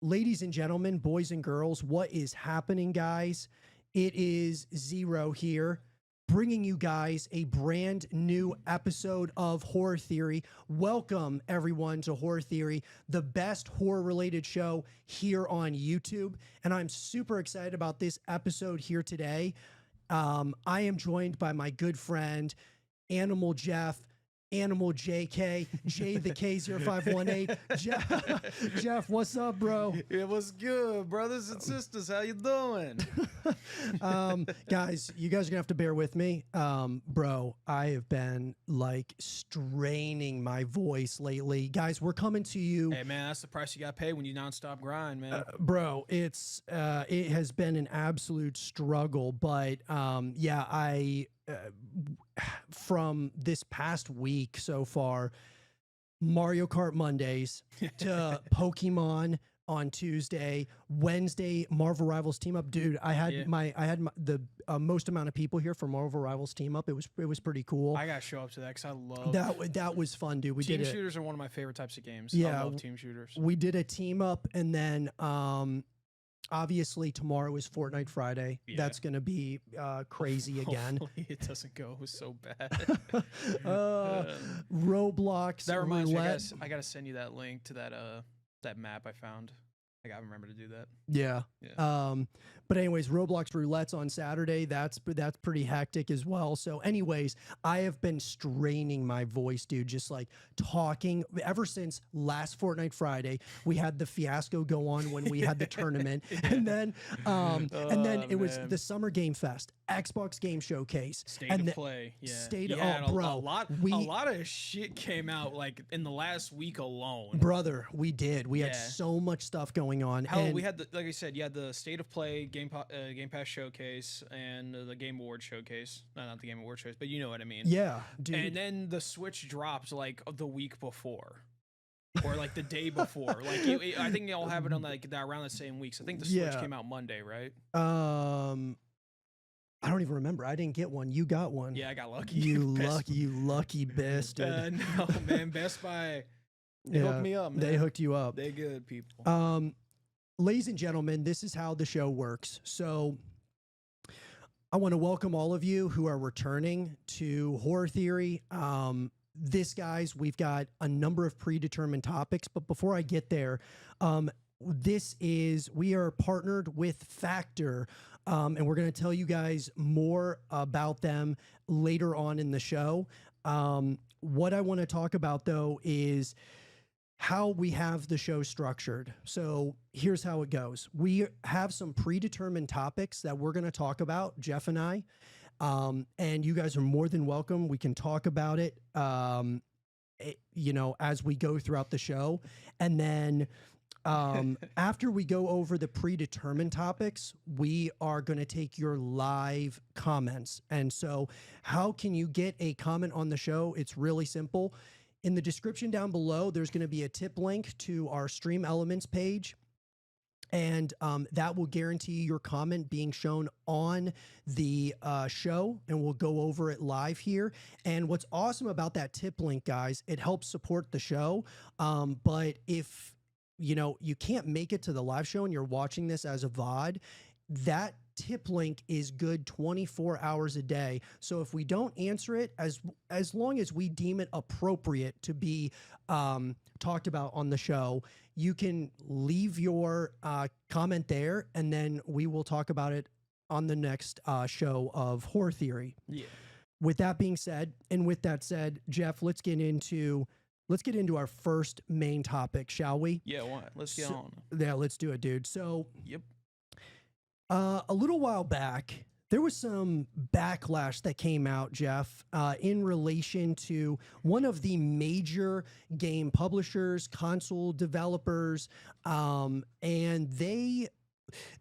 Ladies and gentlemen, boys and girls, what is happening, guys? It is Zero here, bringing you guys a brand new episode of Horror Theory. Welcome, everyone, to Horror Theory, the best horror-related show here on YouTube. And I'm super excited about this episode here today. I am joined by my good friend, Animal Jeff, Animal JK, J the K0518. Jeff, what's up, bro? It was good, brothers and sisters. How you doing? Guys, you guys are gonna have to bear with me. Bro, I have been like straining my voice lately. Guys, we're coming to you. Hey man, that's the price you got to pay when you nonstop grind, man. Bro, it has been an absolute struggle, but yeah, from this past week so far, Mario Kart Mondays to Pokemon on Tuesday, Wednesday, Marvel Rivals Team Up. Dude, I had the most amount of people here for Marvel Rivals Team Up. It was pretty cool. I gotta show up to that because I love that was fun, dude. Team shooters are one of my favorite types of games. Yeah, I love team shooters. We did a team up, and then obviously tomorrow is Fortnite Friday. Yeah. That's gonna be crazy again. Hopefully it doesn't go so bad. Roblox. That reminds roulette. me, I gotta send you that link to that map I found. I gotta remember to do that. Yeah. Yeah. But anyways, Roblox roulette's on Saturday. That's pretty hectic as well. So anyways, I have been straining my voice, dude, just like talking ever since last Fortnite Friday. We had the fiasco go on when we had the tournament. Yeah. And then it was man. the Summer Game Fest, Xbox Game Showcase. State of Play. Yeah. State of yeah, bro. a lot of shit came out like in the last week alone. Brother, we did. We had Yeah. so much stuff going on. Hell, and we had like I said, you had the State of Play Game Pass showcase and the Game Awards showcase. No, not the Game Awards showcase, but you know what I mean. yeah, dude. And then the Switch dropped like the week before, or like the day before. Like I think they all have it on like around the same weeks. I think the Switch came out Monday, right? I don't even remember. I didn't get one. You got one. Yeah, I got lucky. You lucky bastard. No, man, Best Buy. They hooked me up, man. They hooked you up. They good people. Ladies and gentlemen, this is how the show works. So I want to welcome all of you who are returning to Horror Theory. Guys, we've got a number of predetermined topics, but before I get there, we are partnered with Factor, and we're going to tell you guys more about them later on in the show. What I want to talk about, though, is how we have the show structured. So here's how it goes. We have some predetermined topics that we're going to talk about, Jeff and I, and you guys are more than welcome. We can talk about it, as we go throughout the show. And then after we go over the predetermined topics, we are going to take your live comments. And so how can you get a comment on the show? It's really simple. In the description down below, there's going to be a tip link to our Stream Elements page, and that will guarantee your comment being shown on the show, and we'll go over it live here. And what's awesome about that tip link, guys, it helps support the show. But if you can't make it to the live show and you're watching this as a VOD, that tip link is good 24 hours a day. So if we don't answer it, as long as we deem it appropriate to be talked about on the show, you can leave your comment there, and then we will talk about it on the next show of Horror Theory. Yeah. With that being said, Jeff, let's get into our first main topic, shall we? Yeah, what? Let's get on. Yeah, let's do it, dude. So, Yep. A little while back, there was some backlash that came out, Jeff, in relation to one of the major game publishers, console developers, and there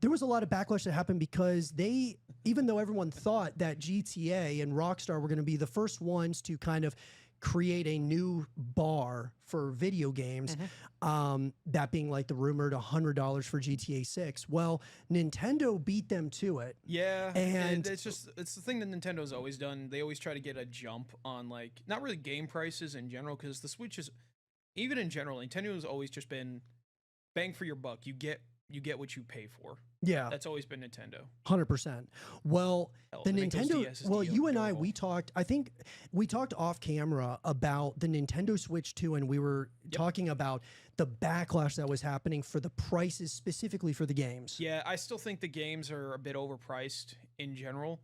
was a lot of backlash that happened because even though everyone thought that GTA and Rockstar were going to be the first ones to kind of create a new bar for video games, that being like the rumored $100 for GTA 6. Well, Nintendo beat them to it. Yeah, and it's the thing that Nintendo's always done. They always try to get a jump on like not really game prices in general, because the Switch is, even in general, Nintendo's always just been bang for your buck. You get what you pay for. Yeah, That's always been Nintendo. 100%. Well, Hell, the to make those Nintendo. DSs Well, you and I, durable. we talked. I think we talked off camera about the Nintendo Switch 2, and we were talking about the backlash that was happening for the prices specifically for the games. Yeah, I still think the games are a bit overpriced in general,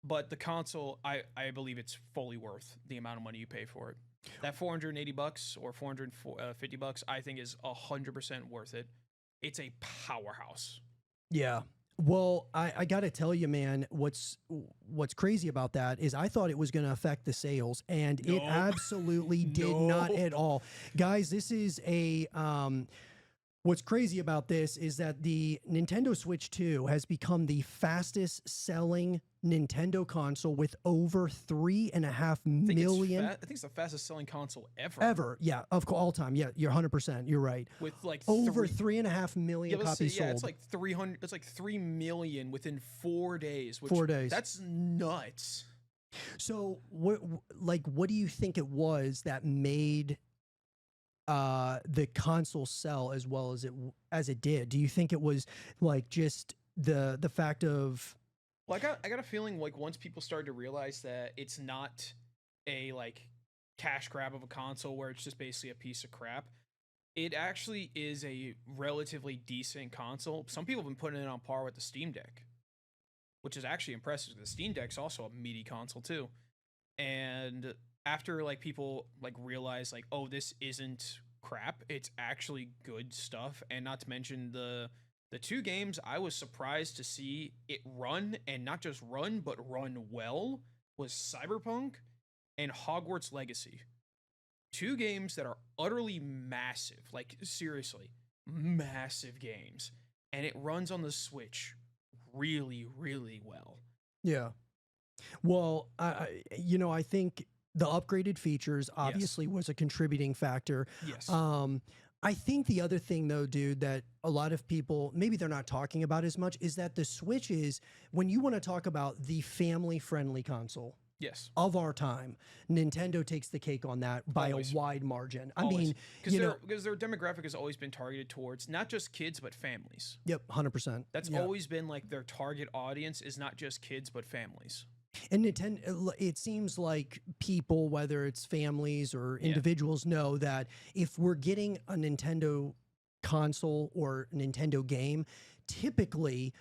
but the console, I believe it's fully worth the amount of money you pay for it. That $480 or $450, I think is 100% worth it. It's a powerhouse. Yeah. Well, I got to tell you, man, what's crazy about that is I thought it was going to affect the sales, and it absolutely did not at all. Guys, this is a what's crazy about this is that the Nintendo Switch 2 has become the fastest selling Nintendo console with over 3.5 million. I think it's the fastest selling console ever. Ever. Yeah, of all time. Yeah, you're 100%. You're right. With like over 3.5 million copies sold. Yeah, it's like 300. It's like 3 million within 4 days. 4 days. That's nuts. So, what do you think it was that made the console sell as well as it did? Do you think it was like just the fact of? Well, I got a feeling like once people started to realize that it's not a like cash grab of a console where it's just basically a piece of crap, it actually is a relatively decent console. Some people have been putting it on par with the Steam Deck, which is actually impressive. The Steam Deck's also a meaty console too. And after like people like realize like, oh, this isn't crap, it's actually good stuff. And not to mention the 2 games I was surprised to see it run, and not just run, but run well, was Cyberpunk and Hogwarts Legacy. 2 games that are utterly massive, like seriously, massive games. And it runs on the Switch really, really well. Yeah. Well, I think the upgraded features obviously was a contributing factor. Yes. I think the other thing, though, dude, that a lot of people, maybe they're not talking about as much, is that the Switch is, when you want to talk about the family-friendly console of our time, Nintendo takes the cake on that by a wide margin. I mean, because their demographic has always been targeted towards not just kids, but families. Yep, 100%. That's always been like their target audience is not just kids, but families. And Nintendo, it seems like people, whether it's families or individuals, know that if we're getting a Nintendo console or Nintendo game, typically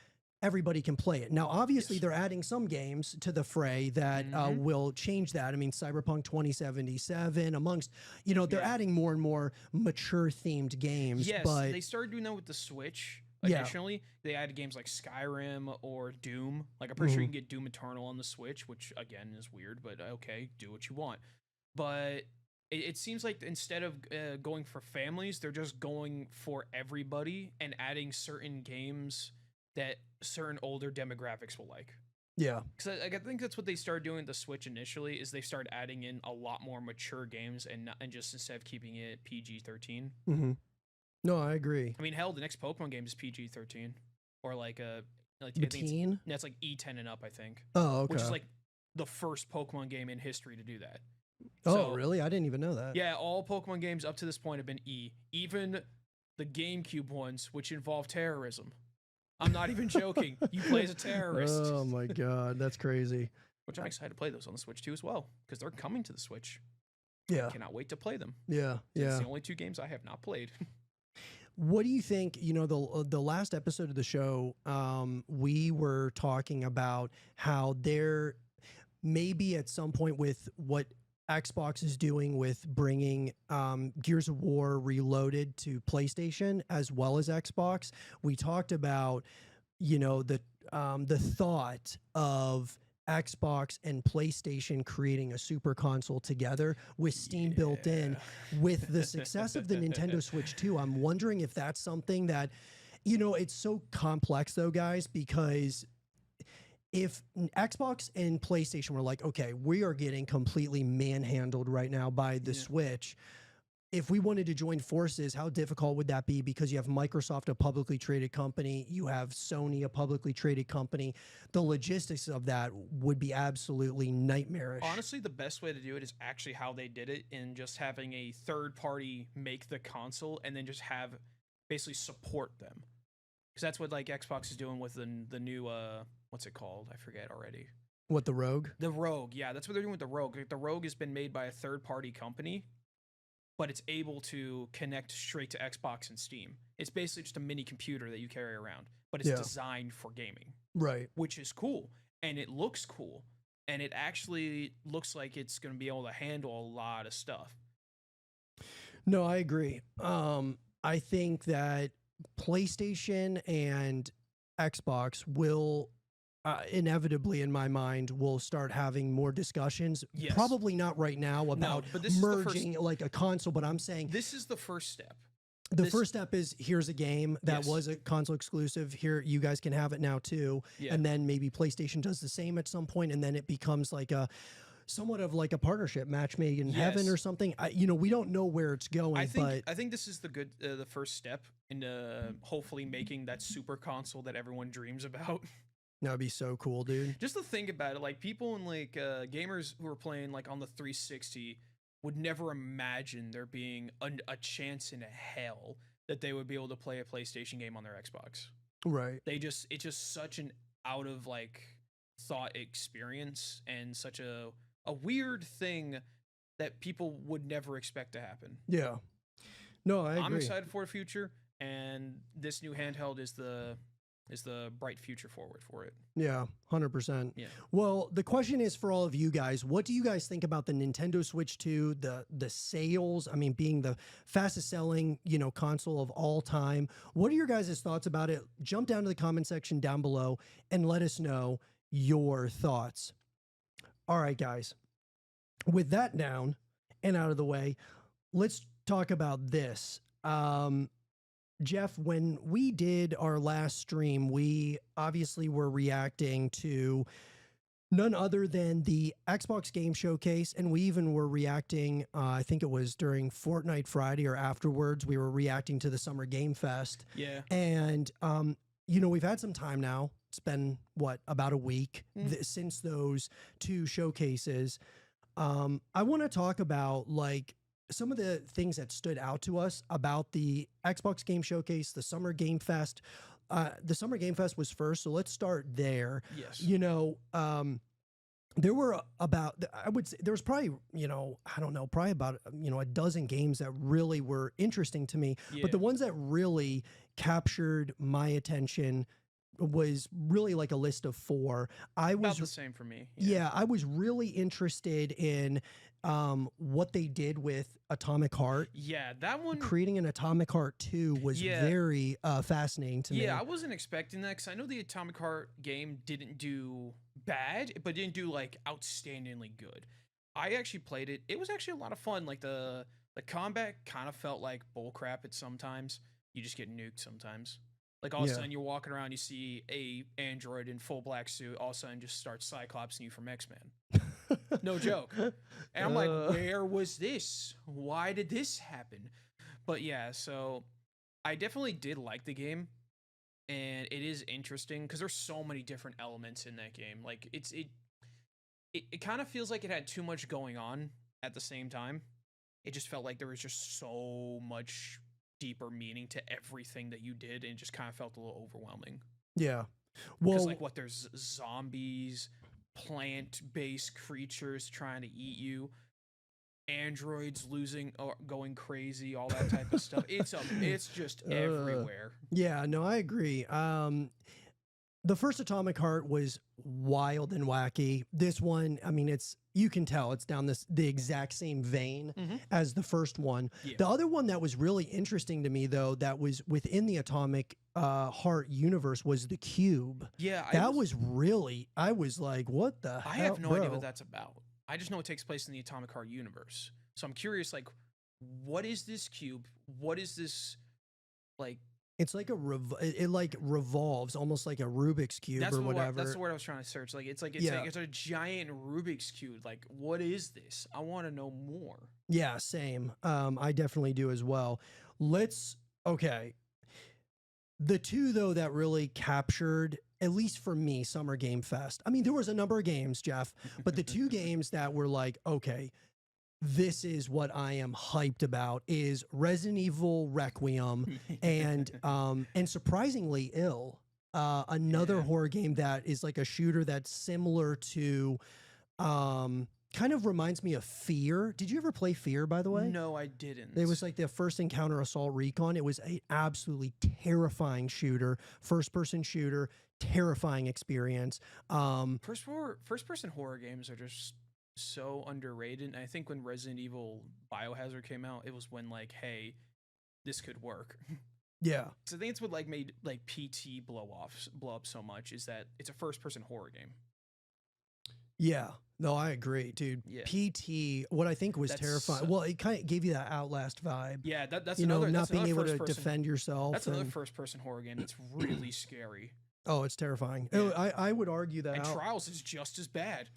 everybody can play it. Now, obviously, they're adding some games to the fray that will change that. I mean, Cyberpunk 2077, amongst, they're adding more and more mature themed games. Yes, but they started doing that with the Switch. Additionally, they added games like Skyrim or Doom. Like, I'm pretty sure you can get Doom Eternal on the Switch, which, again, is weird, but okay, do what you want. But it seems like instead of going for families, they're just going for everybody and adding certain games that certain older demographics will like. Yeah. Because I think that's what they started doing with the Switch initially, is they started adding in a lot more mature games and just instead of keeping it PG-13. Mm-hmm. No, I agree. I mean, hell, the next Pokemon game is PG-13, or like teen. That's like E10 and up, I think. Oh, okay. Which is like the first Pokemon game in history to do that. Oh, really? I didn't even know that. Yeah, all Pokemon games up to this point have been E. Even the GameCube ones, which involve terrorism. I'm not even joking. You play as a terrorist. Oh my god, that's crazy. Which I'm excited to play those on the Switch too as well, because they're coming to the Switch. Yeah. I cannot wait to play them. Yeah, It's the only 2 games I have not played. What do you think? The last episode of the show, we were talking about how there maybe at some point with what Xbox is doing with bringing Gears of War Reloaded to PlayStation as well as Xbox. We talked about, the thought of Xbox and PlayStation creating a super console together with Steam built in. With the success of the Nintendo Switch 2, I'm wondering if that's something that, it's so complex though, guys, because if Xbox and PlayStation were like, okay, we are getting completely manhandled right now by the Switch. If we wanted to join forces, how difficult would that be? Because you have Microsoft, a publicly traded company. You have Sony, a publicly traded company. The logistics of that would be absolutely nightmarish. Honestly, the best way to do it is actually how they did it, in just having a third party make the console and then just have basically support them. Because that's what like Xbox is doing with the new what's it called? I forget already. What, the Rogue? The Rogue, yeah, that's what they're doing with the Rogue. Like, the Rogue has been made by a third-party company, but it's able to connect straight to Xbox and Steam. It's basically just a mini computer that you carry around, but it's designed for gaming, right? Which is cool, and it looks cool, and it actually looks like it's going to be able to handle a lot of stuff. No, I agree. I think that PlayStation and Xbox will inevitably, in my mind, will start having more discussions. Yes. Probably not right now about merging like a console, but I'm saying this is the first step. The first step is, here's a game that was a console exclusive. Here, you guys can have it now too. Yeah. And then maybe PlayStation does the same at some point, and then it becomes like a somewhat of like a partnership, match made in heaven or something. We don't know where it's going. I think this is the first step into hopefully making that super console that everyone dreams about. That'd be so cool, dude. Just to think about it, like people in like gamers who are playing like on the 360 would never imagine there being a chance in hell that they would be able to play a PlayStation game on their Xbox. Right. It's just such an out of like thought experience and such a weird thing that people would never expect to happen. Yeah. No, I agree. I'm excited for the future, and this new handheld is the bright future forward for it. Yeah, 100%. Yeah. Well, the question is for all of you guys, what do you guys think about the Nintendo Switch 2, the sales? I mean, being the fastest selling, console of all time. What are your guys' thoughts about it? Jump down to the comment section down below and let us know your thoughts. All right, guys. With that down and out of the way, let's talk about this. Jeff, when we did our last stream, we obviously were reacting to none other than the Xbox Game Showcase, and we even were reacting, I think it was during Fortnite Friday or afterwards, we were reacting to the Summer Game Fest. Yeah. And, we've had some time now. It's been, about a week since those two showcases. I want to talk about, some of the things that stood out to us about the Xbox Game Showcase, the Summer Game Fest. The Summer Game Fest was first, so let's start there. Yes. There were about, I would say, there was probably, probably about, a dozen games that really were interesting to me. Yeah. But the ones that really captured my attention was really like a list of 4. About the same for me. Yeah, I was really interested in what they did with Atomic Heart. Yeah, that one. Creating an Atomic Heart 2 was very fascinating to me. Yeah, I wasn't expecting that because I know the Atomic Heart game didn't do bad, but didn't do like outstandingly good. I actually played it. It was actually a lot of fun. Like the combat kind of felt like bullcrap at sometimes. You just get nuked sometimes. Like all of a sudden you're walking around, you see a android in full black suit, all of a sudden just starts cyclopsing you from X-Men. No joke. And I'm like, where was this? Why did this happen? But yeah, so I definitely did like the game, and it is interesting because there's so many different elements in that game. Like it kind of feels like it had too much going on at the same time. It just felt like there was just so much deeper meaning to everything that you did, and it just kind of felt a little overwhelming. Yeah. Well, because there's zombies, plant-based creatures trying to eat you, androids losing or going crazy, all that type of stuff. It's just everywhere. Yeah, no, I agree. The first Atomic Heart was wild and wacky. This one, I mean, you can tell it's down the exact same vein as the first one. Yeah. The other one that was really interesting to me, though, that was within the Atomic Heart universe was the Cube. Yeah. I was like, what the hell? I have no idea what that's about. I just know it takes place in the Atomic Heart universe. So I'm curious, what is this cube? What is this, It's like it revolves almost like a Rubik's Cube or whatever. That's the word I was trying to search. It's a giant Rubik's Cube. What is this? I want to know more. Yeah, same. I definitely do as well. Okay. The two, though, that really captured, at least for me, Summer Game Fest. I mean, there was a number of games, Jeff, but the two games that were okay, this is what I am hyped about is Resident Evil Requiem and surprisingly ill. Another Yeah. horror game that is like a shooter that's similar to kind of reminds me of Fear. Did you ever play Fear, by the way? No, I didn't. It was like the first encounter Assault Recon. It was a absolutely terrifying shooter, first person shooter, terrifying experience. First person horror games are just so underrated. And I think when Resident Evil Biohazard came out, it was when like, hey, this could work. Yeah. So I think it's what like made like PT blow up so much is that it's a first person horror game. Yeah. No, I agree, dude. Yeah. PT, what I think was That's terrifying. Well, it kind of gave you that Outlast vibe. Yeah, that's You know, another not that's being another able to first person- defend yourself. That's another and- first person horror game that's really scary. Oh, it's terrifying. Yeah. I would argue that And Trials is just as bad.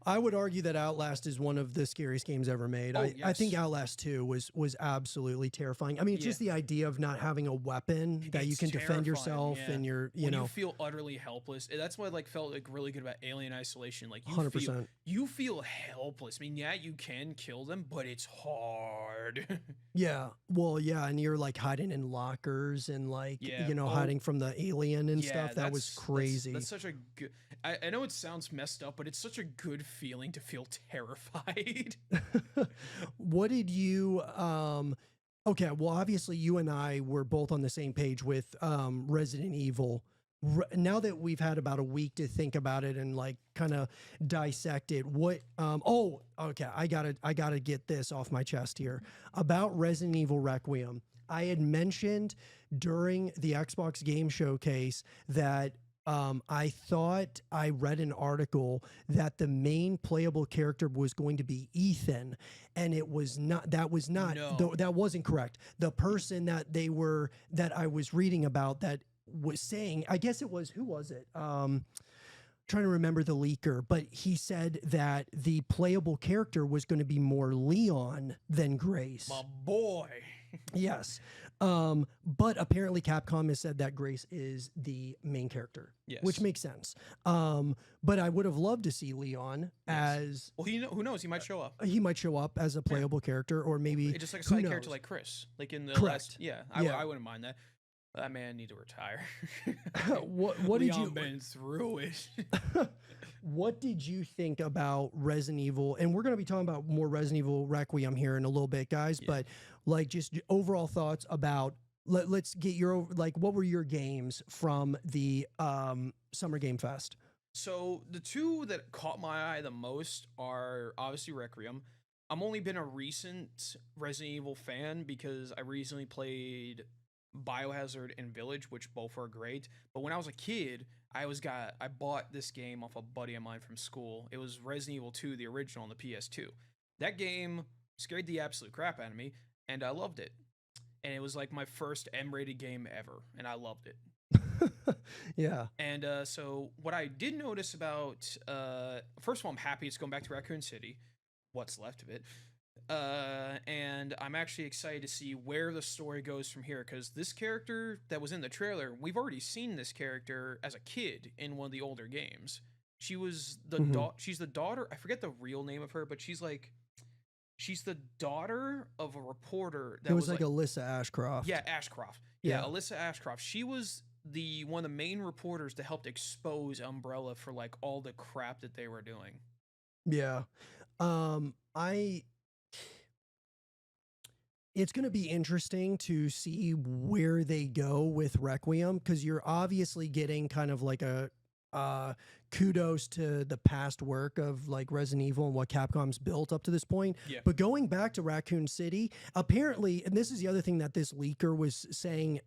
I would argue that Outlast is one of the scariest games ever made. Oh, I think yes. Outlast 2 was absolutely terrifying. I mean, it's Yeah. just the idea of not having a weapon that you It's can defend terrifying, yourself yeah. and you're, you When know, you feel utterly helpless. That's what like felt like really good about Alien Isolation. Like you 100%. you feel helpless. I mean, yeah, you can kill them, but it's hard. Yeah. Well, yeah, and you're like hiding in lockers and like Yeah. you know, Oh, hiding from the alien and Yeah, stuff. That was crazy. That's such a good. I know it sounds messed up, but it's such a good feeling to feel terrified. What did you okay, well obviously you and I were both on the same page with Resident Evil. Now that we've had about a week to think about it and like kind of dissect it, what oh, okay, I got to get this off my chest here about Resident Evil Requiem. I had mentioned during the Xbox Game Showcase that I thought I read an article that the main playable character was going to be Ethan, and it was not. That was not. No. That wasn't correct. The person that I was reading about that was saying, I guess it was, who was it? Trying to remember the leaker, but he said that the playable character was going to be more Leon than Grace. My boy. Yes. But apparently Capcom has said that Grace is the main character, Yes. which makes sense. But I would have loved to see Leon as Well, who knows? He might show up. he might show up as a playable character, or maybe Just like a who side character knows? like Chris. Like in the Correct. last. Yeah, Yeah. I wouldn't mind that. That man need to retire. What did Leon you been through it? What did you think about Resident Evil? And we're going to be talking about more Resident Evil Requiem here in a little bit, guys. Yeah. But like, just overall thoughts about. Let's get your like. What were your games from the Summer Game Fest? So the two that caught my eye the most are obviously Requiem. I'm only been a recent Resident Evil fan because I recently played Biohazard and Village, which both are great. But when I was a kid, I bought this game off a buddy of mine from school. It was Resident Evil 2, the original on the PS2. That game scared the absolute crap out of me, and I loved it. And it was like my first M-rated game ever, and I loved it. Yeah. And so what I did notice about, first of all, I'm happy it's going back to Raccoon City, what's left of it. And I'm actually excited to see where the story goes from here, because this character that was in the trailer, we've already seen this character as a kid in one of the older games. She was she's the daughter, I forget the real name of her, but she's the daughter of a reporter that It was like Alyssa Ashcroft. Yeah, Ashcroft. Yeah, Alyssa Ashcroft. She was one of the main reporters that helped expose Umbrella for like all the crap that they were doing. Yeah. It's going to be interesting to see where they go with Requiem, because you're obviously getting kind of like a kudos to the past work of like Resident Evil and what Capcom's built up to this point. Yeah. But going back to Raccoon City, apparently, and this is the other thing that this leaker was saying,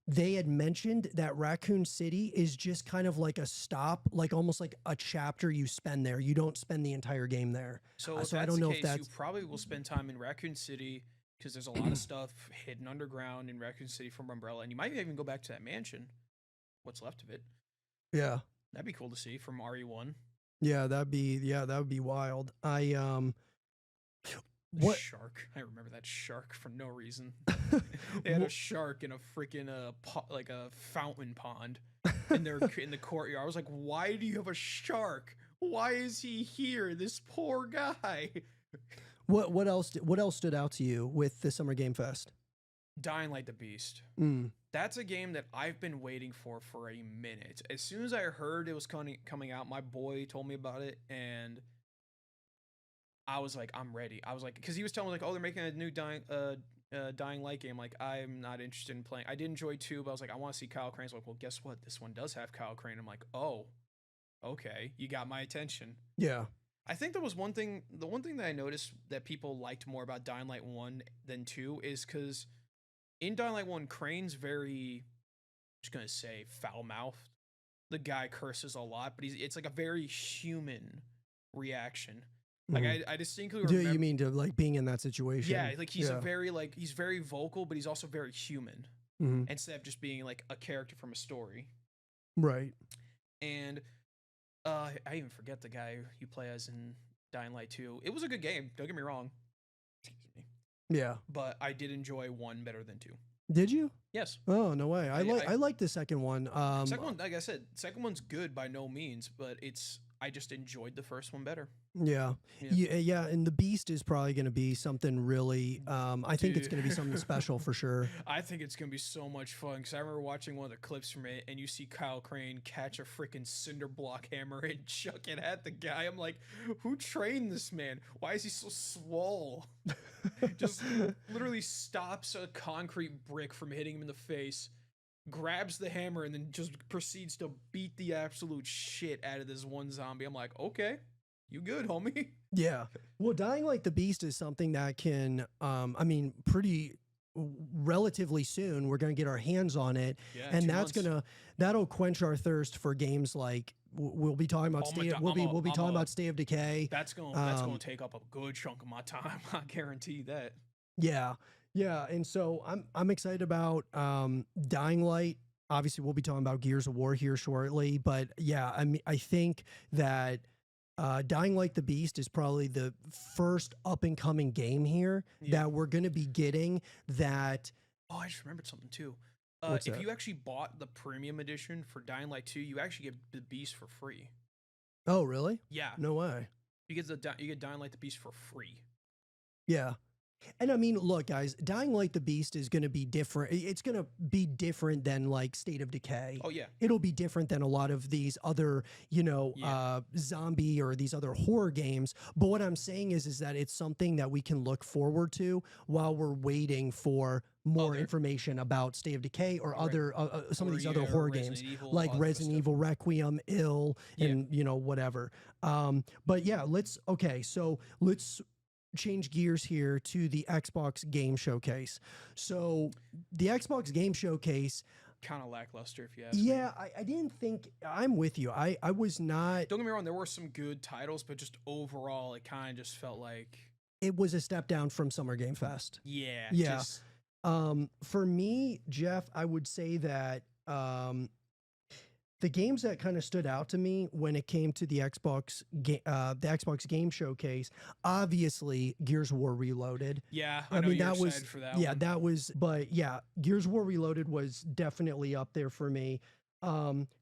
they had mentioned that Raccoon City is just kind of like a stop, like almost like a chapter you spend there. You don't spend the entire game there. So, if so I that's don't know the if case, you that's probably will spend time in Raccoon City because there's a lot of stuff hidden underground in Raccoon City from Umbrella, and you might even go back to that mansion, what's left of it. yeah. That'd be cool to see from RE1. Yeah, that would be wild. The What shark? I remember that shark for no reason. They had a shark in a freaking like a fountain pond in the courtyard. I was like, why do you have a shark? Why is he here? This poor guy. What else? What else stood out to you with the Summer Game Fest? Dying Light the Beast. Mm. That's a game that I've been waiting for a minute. As soon as I heard it was coming out, my boy told me about it, and I was like, I'm ready. I was like, because he was telling me like, oh, they're making a new Dying Light game. Like, I'm not interested in playing. I did enjoy 2, but I was like, I want to see Kyle Crane's like, well, guess what? This one does have Kyle Crane. I'm like, oh, okay, you got my attention. Yeah. I think there was one thing. The one thing that I noticed that people liked more about Dying Light 1 than 2 is because in Dying Light 1, Crane's very, I'm just gonna say, foul mouthed. The guy curses a lot, but it's like a very human reaction. Like I distinctly remember. Do you mean to like being in that situation? Yeah, like he's a very he's very vocal, but he's also very human. Instead of just being like a character from a story. Right. And I even forget the guy you play as in Dying Light 2. It was a good game. Don't get me wrong. Excuse me. Yeah. But I did enjoy 1 better than 2. Did you? Yes. Oh, no way. I like the second one. Second one, like I said, second one's good by no means, but I just enjoyed the first one better. Yeah. And the Beast is probably going to be something really, I think it's going to be something special for sure. I think it's going to be so much fun because I remember watching one of the clips from it and you see Kyle Crane catch a freaking cinder block hammer and chuck it at the guy. I'm like, who trained this man? Why is he so swole? Just literally stops a concrete brick from hitting him in the face, grabs the hammer, and then just proceeds to beat the absolute shit out of this one zombie. I'm like, okay, you good, homie? Yeah. Well, Dying Like the Beast is something that can, pretty relatively soon, we're going to get our hands on it. Yeah, and that'll quench our thirst for games like we'll be talking about we'll be talking about State of Decay. That's going to take up a good chunk of my time. I guarantee that. Yeah. Yeah, and so I'm excited about Dying Light. Obviously, we'll be talking about Gears of War here shortly, but yeah, I think that Dying Like the Beast is probably the first up and coming game here that we're going to be getting. That I just remembered something too. If you actually bought the premium edition for Dying Light 2, you actually get the Beast for free. Oh, really? Yeah. No way. You get Dying Light the Beast for free. Yeah. And I mean, look, guys, Dying Light the Beast is going to be different. It's going to be different than like State of Decay. Oh, yeah. It'll be different than a lot of these other, zombie or these other horror games. But what I'm saying is that it's something that we can look forward to while we're waiting for more information about State of Decay or other some of these other horror games like Resident Evil Requiem, and whatever. But yeah, let's change gears here to the Xbox Game Showcase. So the Xbox Game Showcase, kind of lackluster if you ask me. Yeah, I didn't think, I'm with you. I was not. Don't get me wrong, there were some good titles, but just overall, it kind of just felt like it was a step down from Summer Game Fest. Yeah. Yeah. For me, Jeff, I would say that the games that kind of stood out to me when it came to the Xbox Game Showcase, obviously Gears of War Reloaded. Yeah, I mean that was for that. Yeah, that was. But yeah, Gears of War Reloaded was definitely up there for me.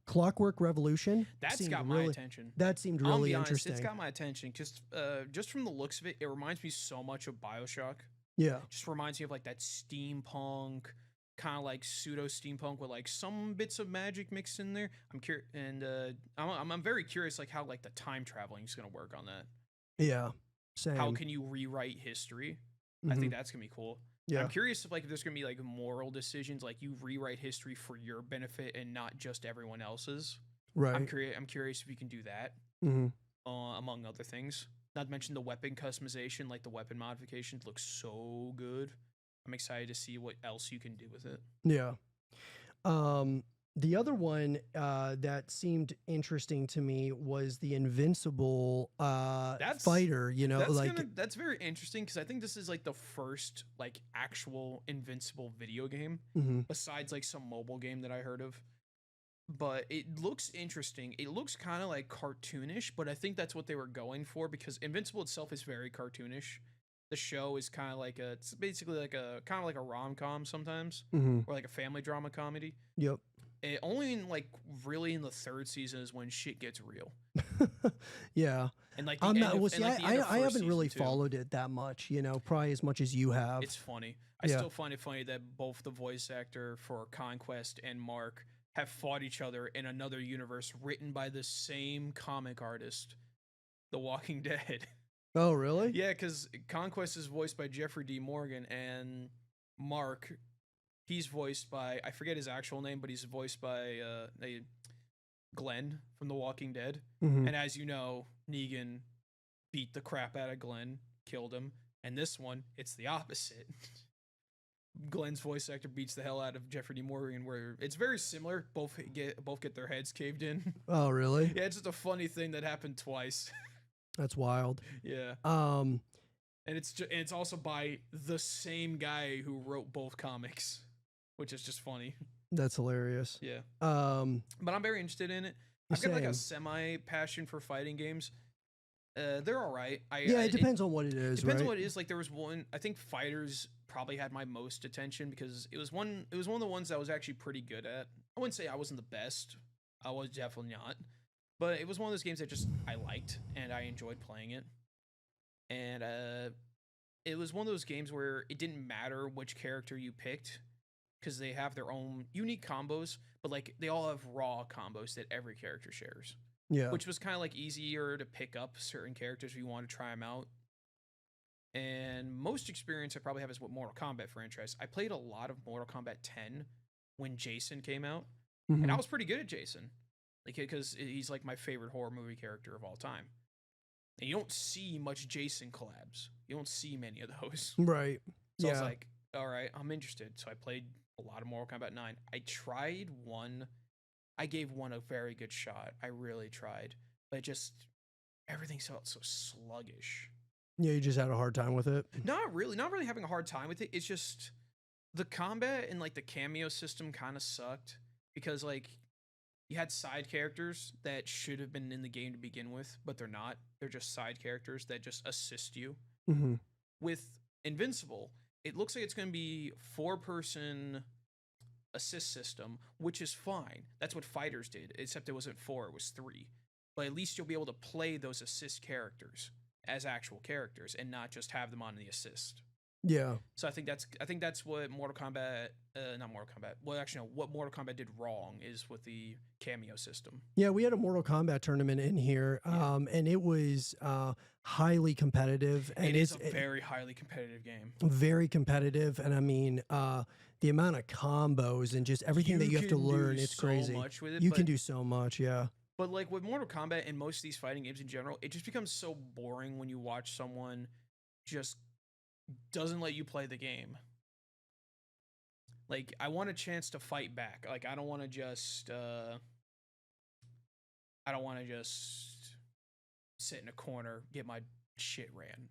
Clockwork Revolution. That's got my attention. That seemed really interesting. It's got my attention just from the looks of it. It reminds me so much of BioShock. Yeah, just reminds me of like that steampunk, kind of like pseudo steampunk with like some bits of magic mixed in there. I'm curious, and I'm very curious like how like the time traveling is gonna work on that. Yeah, same. How can you rewrite history? I think that's gonna be cool. Yeah, I'm curious if there's gonna be like moral decisions, like you rewrite history for your benefit and not just everyone else's. Right. I'm curious if you can do that. Among other things. Not to mention the weapon customization, like the weapon modifications look so good. I'm excited to see what else you can do with it. Yeah. The other one that seemed interesting to me was the Invincible fighter. That's very interesting because I think this is like the first like actual Invincible video game besides like some mobile game that I heard of. But it looks interesting. It looks kind of like cartoonish, but I think that's what they were going for because Invincible itself is very cartoonish. The show is kind of like it's basically like a kind of like a rom-com sometimes, or like a family drama comedy. Yep. only in like really in the third season is when shit gets real. Yeah. And like the I'm end not. of, Well, and see, like the end of I first haven't season really too. followed it that much. You know, probably as much as you have. It's funny. I Yeah. still find it funny that both the voice actor for Conquest and Mark have fought each other in another universe written by the same comic artist, The Walking Dead. Oh, really? Yeah, because Conquest is voiced by Jeffrey D. Morgan, and Mark, he's voiced by, I forget his actual name, but he's voiced by Glenn from The Walking Dead. Mm-hmm. And as you know, Negan beat the crap out of Glenn, killed him. And this one, it's the opposite. Glenn's voice actor beats the hell out of Jeffrey D. Morgan, where it's very similar. Both get their heads caved in. Oh, really? Yeah, it's just a funny thing that happened twice. That's wild. Yeah. Um, And it's also by the same guy who wrote both comics, which is just funny. that's hilarious. Yeah. Um, But I'm very interested in it. I've got like a same. semi passion for fighting games. They're all right. Yeah, it depends on what it is. Depends right? on what it is. Like there was one. I think Fighters probably had my most attention because it was one. It was one of the ones that I was actually pretty good at. I wouldn't say I wasn't the best. I was definitely not. But it was one of those games that just I liked and I enjoyed playing it. And it was one of those games where it didn't matter which character you picked because they have their own unique combos, but like they all have raw combos that every character shares. Yeah. Which was kind of like easier to pick up certain characters if you want to try them out. And most experience I probably have is with Mortal Kombat franchise. I played a lot of Mortal Kombat 10 when Jason came out, and I was pretty good at Jason, like because he's like my favorite horror movie character of all time. And you don't see much Jason collabs. You don't see many of those. Right. So yeah. I was like, all right, I'm interested. So I played a lot of Mortal Kombat 9. I tried one. I gave one a very good shot. I really tried. But everything felt so sluggish. Yeah, you just had a hard time with it. Not really having a hard time with it. It's just the combat and like the cameo system kind of sucked because like you had side characters that should have been in the game to begin with, but they're not. They're just side characters that just assist you. Mm-hmm. With Invincible, it looks like it's going to be 4-person assist system, which is fine. That's what Fighters did, except it wasn't 4, it was 3. But at least you'll be able to play those assist characters as actual characters and not just have them on the assist. Yeah. So I think that's what Mortal Kombat, not Mortal Kombat. Well, actually, no. What Mortal Kombat did wrong is with the cameo system. Yeah, we had a Mortal Kombat tournament in here, and it was highly competitive. And It is a very highly competitive game. Very competitive, and I mean, the amount of combos and just everything that you have to learn, it's crazy. Much with it, you can do so much, yeah. But like with Mortal Kombat and most of these fighting games in general, it just becomes so boring when you watch someone just doesn't let you play the game. Like I want a chance to fight back. Like I don't want to just sit in a corner, get my shit ran.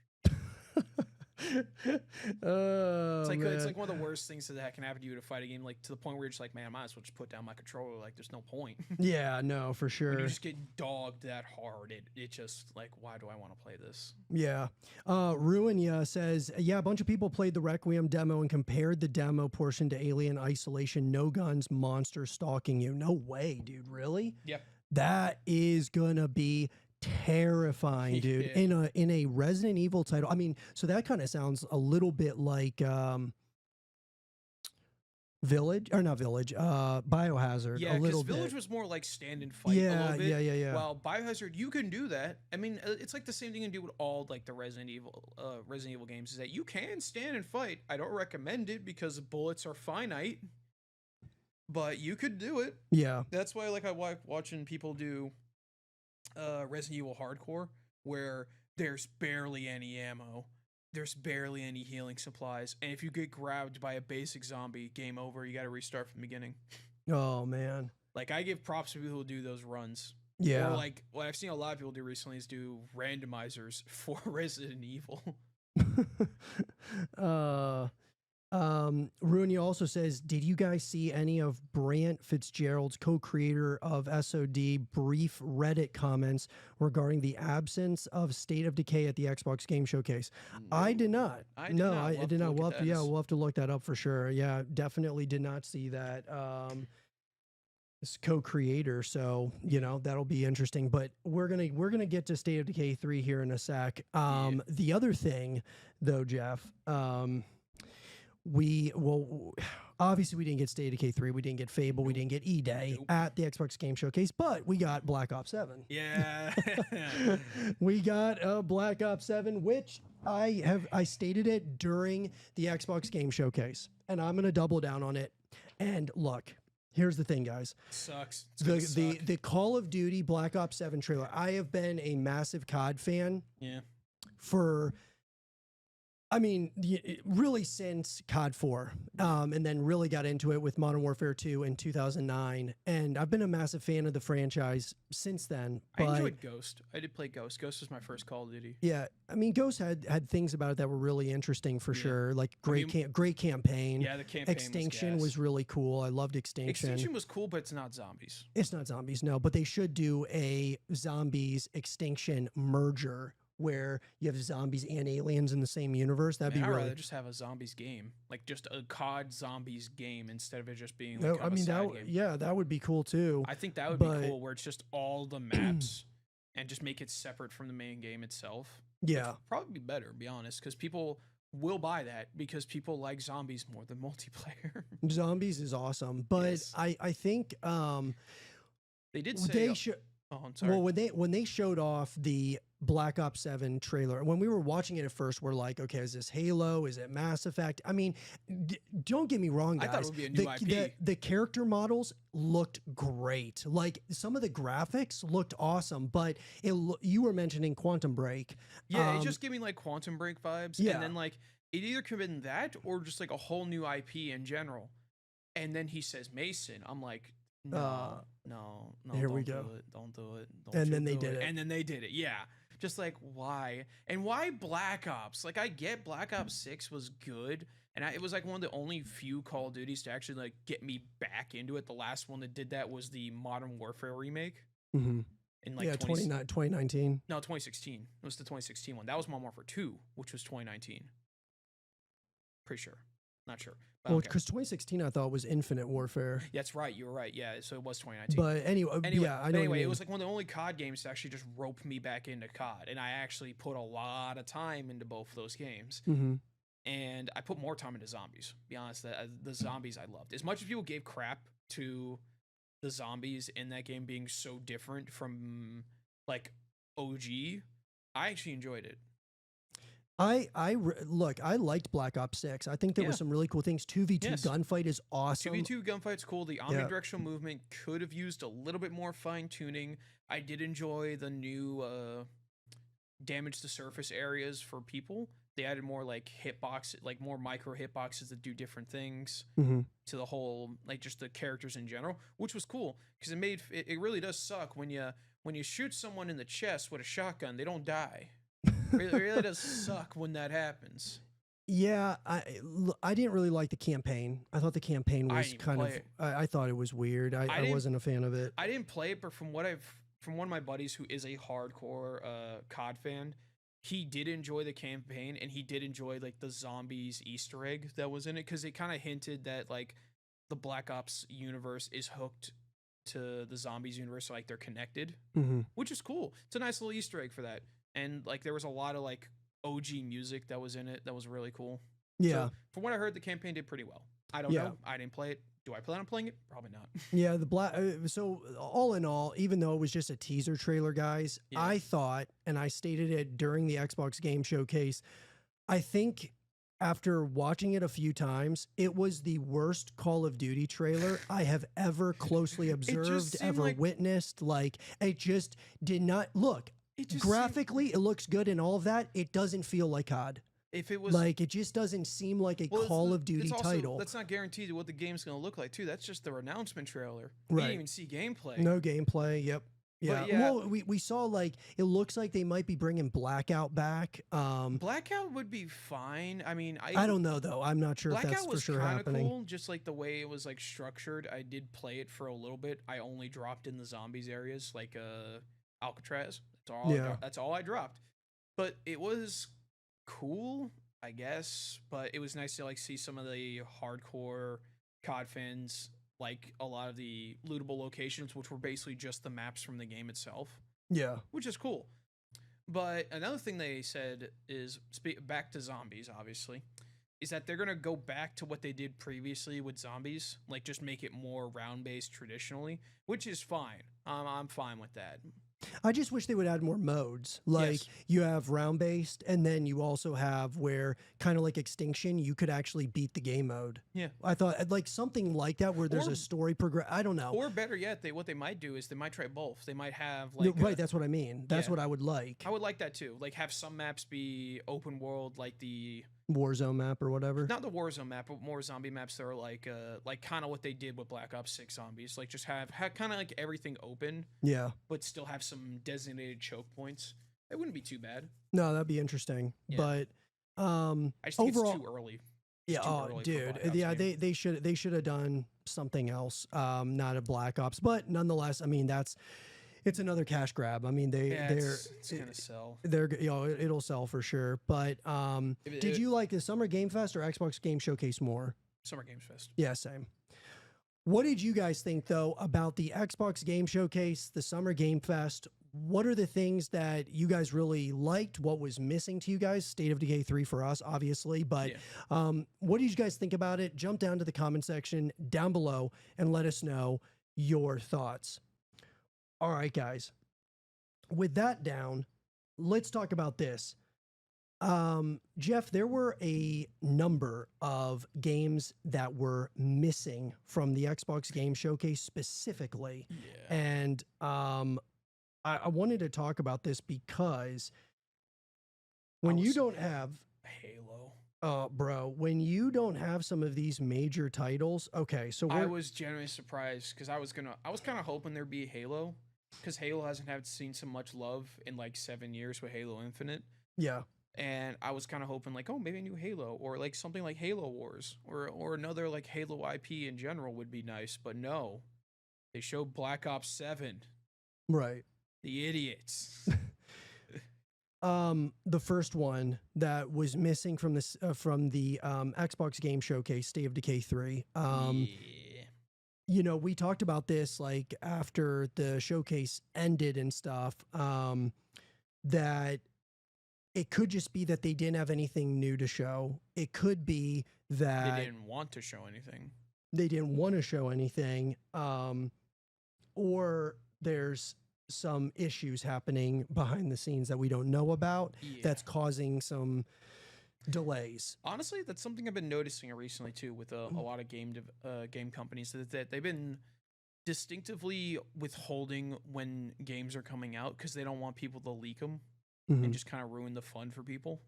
Oh, It's like one of the worst things that can happen to you to fight a game, like to the point where you're just like, man, I might as well just put down my controller. Like there's no point. Yeah, no, for sure. When you just get dogged that hard, it just like, why do I want to play this? Yeah. Ruin says, yeah, a bunch of people played the Requiem demo and compared the demo portion to Alien Isolation, no guns, monster stalking you. No way, dude. Really? Yep. That is gonna be terrifying, dude. Yeah. In a Resident Evil title. I mean, so that kind of sounds a little bit like Village, or not Village, Biohazard. Yeah, a little Village bit. was more like stand and fight. Yeah, a little bit. yeah. While Biohazard, you can do that. I mean, it's like the same thing you can do with all like the Resident Evil games. Is that you can stand and fight. I don't recommend it because bullets are finite, but you could do it. Yeah. That's why like I like watching people do Resident Evil Hardcore, where there's barely any ammo. There's barely any healing supplies, and if you get grabbed by a basic zombie, game over. You got to restart from the beginning. Oh man. Like I give props to people who do those runs. Yeah. Or like what I've seen a lot of people do recently is do randomizers for Resident Evil. Rooney also says, did you guys see any of Brant Fitzgerald's co-creator of SOD brief Reddit comments regarding the absence of State of Decay at the Xbox Game Showcase? No, I did not. I did not. I did not. We'll We'll have to look that up for sure. Yeah, definitely did not see that. It's co-creator, so you know that'll be interesting. But we're gonna get to State of Decay 3 here in a sec. The other thing, though, Jeff, obviously we didn't get State of Decay 3, we didn't get Fable, we didn't get E-Day at the Xbox Game Showcase, but we got Black Ops 7. Yeah. We got Black Ops 7, which I stated it during the Xbox Game Showcase, and I'm gonna double down on it. And look, here's the thing, guys. Sucks. The Call of Duty Black Ops 7 trailer. I have been a massive COD fan. Yeah. For, I mean, really since COD 4, and then really got into it with Modern Warfare 2 in 2009. And I've been a massive fan of the franchise since then. I enjoyed Ghost. I did play Ghost. Ghost was my first Call of Duty. Yeah, I mean, Ghost had things about it that were really interesting for sure. Like great campaign. Yeah, the campaign. Extinction was really cool. I loved Extinction. Extinction was cool, but it's not zombies. It's not zombies, no. But they should do a zombies Extinction merger, where you have zombies and aliens in the same universe. That'd be I'd really. rather just have a zombies game, like just a COD zombies game instead of it just being. No, Like I mean game. Yeah, that would be cool too. I think that would be cool, where it's just all the maps and just make it separate from the main game itself. Yeah, probably be better, to be honest, because people will buy that because people like zombies more than multiplayer. Zombies is awesome, but yes. I think they did say. Oh, I'm sorry. Well, when they showed off the Black Ops 7 trailer, when we were watching it at first, we're like, okay, is this Halo? Is it Mass Effect? I mean, don't get me wrong, guys. I thought it would be a new IP. The character models looked great. Like, some of the graphics looked awesome, but you were mentioning Quantum Break. Yeah, it just gave me like Quantum Break vibes. Yeah. And then like it either could have been that or just like a whole new IP in general. And then he says Mason. I'm like, no. Here we go. Don't do it. And then they did it. And then they did it. Yeah. Just like, why? And why Black Ops? Like, I get Black Ops 6 was good. And it was like one of the only few Call of Duties to actually like get me back into it. The last one that did that was the Modern Warfare remake. Mm-hmm. In like 2019. No, 2016. It was the 2016 one. That was Modern Warfare 2, which was 2019. Pretty sure. Not sure. Well, because 2016 I thought was Infinite Warfare. Yeah, that's right. You were right. Yeah, so it was 2019. But anyway, yeah, I know. Anyway, it was like one of the only COD games to actually just rope me back into COD, and I actually put a lot of time into both of those games. Mm-hmm. And I put more time into zombies. To be honest, the zombies I loved. As much as people gave crap to the zombies in that game being so different from like OG, I actually enjoyed it. Look, I liked Black Ops 6. I think there were some really cool things. 2v2 gunfight is awesome. 2v2 gunfight's cool. The omnidirectional movement could have used a little bit more fine tuning. I did enjoy the new damage to surface areas for people. They added more like hitbox, like more micro hitboxes that do different things to the whole, like just the characters in general, which was cool because it really does suck when you shoot someone in the chest with a shotgun, they don't die. It really does suck when that happens. Yeah, I didn't really like the campaign. I thought the campaign was I thought it was weird. I wasn't a fan of it. I didn't play it, but from one of my buddies who is a hardcore COD fan, he did enjoy the campaign and he did enjoy like the zombies Easter egg that was in it because it kind of hinted that like the Black Ops universe is hooked to the zombies universe, so like they're connected, which is cool. It's a nice little Easter egg for that. And like there was a lot of like OG music that was in it that was really cool. Yeah. So, from what I heard, the campaign did pretty well. I don't know. I didn't play it. Do I plan on playing it? Probably not. Yeah, so all in all, even though it was just a teaser trailer, guys, I thought, and I stated it during the Xbox Game Showcase, I think after watching it a few times, it was the worst Call of Duty trailer I have ever closely observed, ever witnessed. Like, it just did not look. Graphically, it looks good and all of that. It doesn't feel like COD. If it was like, it just doesn't seem like a Call of Duty title. That's not guaranteed what the game's going to look like, too. That's just the announcement trailer. Right. We didn't even see gameplay. No gameplay. Yep. Yeah. Well, we saw like it looks like they might be bringing Blackout back. Blackout would be fine. I mean, I don't know though. I'm not sure if that's for sure happening. Cool, just like the way it was like structured. I did play it for a little bit. I only dropped in the zombies areas, like Alcatraz. That's all I dropped. But it was cool, I guess. But it was nice to like see some of the hardcore COD fans like a lot of the lootable locations, which were basically just the maps from the game itself, Yeah. which is cool. But another thing they said is back to zombies, obviously, is that they're gonna go back to what they did previously with zombies, like just make it more round based traditionally, which is fine. I'm fine with that. I just wish they would add more modes. Like Yes. you have round based, and then you also have where kind of like Extinction, you could actually beat the game mode. Yeah. I thought like something like that where there's Or- a story progress. I don't know. Or better yet, what they might do is they might try both. They might have like Right, that's what I mean. That's yeah. what I would like. I would like that too. Like have some maps be open world, like the Warzone map or whatever. not the Warzone map, but more zombie maps that are like kind of what they did with Black Ops 6 zombies. Like just have kind of like everything open, Yeah. but still have some designated choke points. It wouldn't be too bad. No, that'd be interesting. Yeah. But I just think overall, it's too early. yeah, too oh, early for dude, Black Ops yeah, game. they should have done something else, not a Black Ops, but nonetheless, I mean it's another cash grab. I mean Yeah, they're it's gonna sell. it'll sell for sure. But did you like the Summer Game Fest or Xbox Game Showcase more? Summer Games Fest. Yeah, same. What did you guys think though about the Xbox Game Showcase, the Summer Game Fest? What are the things that you guys really liked? What was missing to you guys? State of Decay 3 for us, obviously. But what did you guys think about it? Jump down to the comment section down below and let us know your thoughts. All right, guys. With that down, let's talk about this. Jeff, there were a number of games that were missing from the Xbox Game Showcase specifically. Yeah. And I wanted to talk about this because when you don't have Halo. bro, when you don't have some of these major titles, okay, so I was genuinely surprised because I was kind of hoping there'd be Halo, because Halo hasn't seen so much love in like 7 years with Halo Infinite. yeah. And I was kind of hoping like, oh, maybe a new Halo or like something like Halo Wars or another like Halo IP in general would be nice. But no, they showed Black Ops 7. Right. The idiots. The first one that was missing from this from the Xbox Game Showcase, State of Decay 3. Yeah. You know, we talked about this like after the showcase ended and stuff. That it could just be that they didn't have anything new to show. It could be that They didn't want to show anything. they didn't want to show anything, or there's some issues happening behind the scenes that we don't know about Yeah. that's causing some delays. Honestly, that's something I've been noticing recently too with a lot of game companies that they've been distinctively withholding when games are coming out because they don't want people to leak them Mhm. and just kind of ruin the fun for people.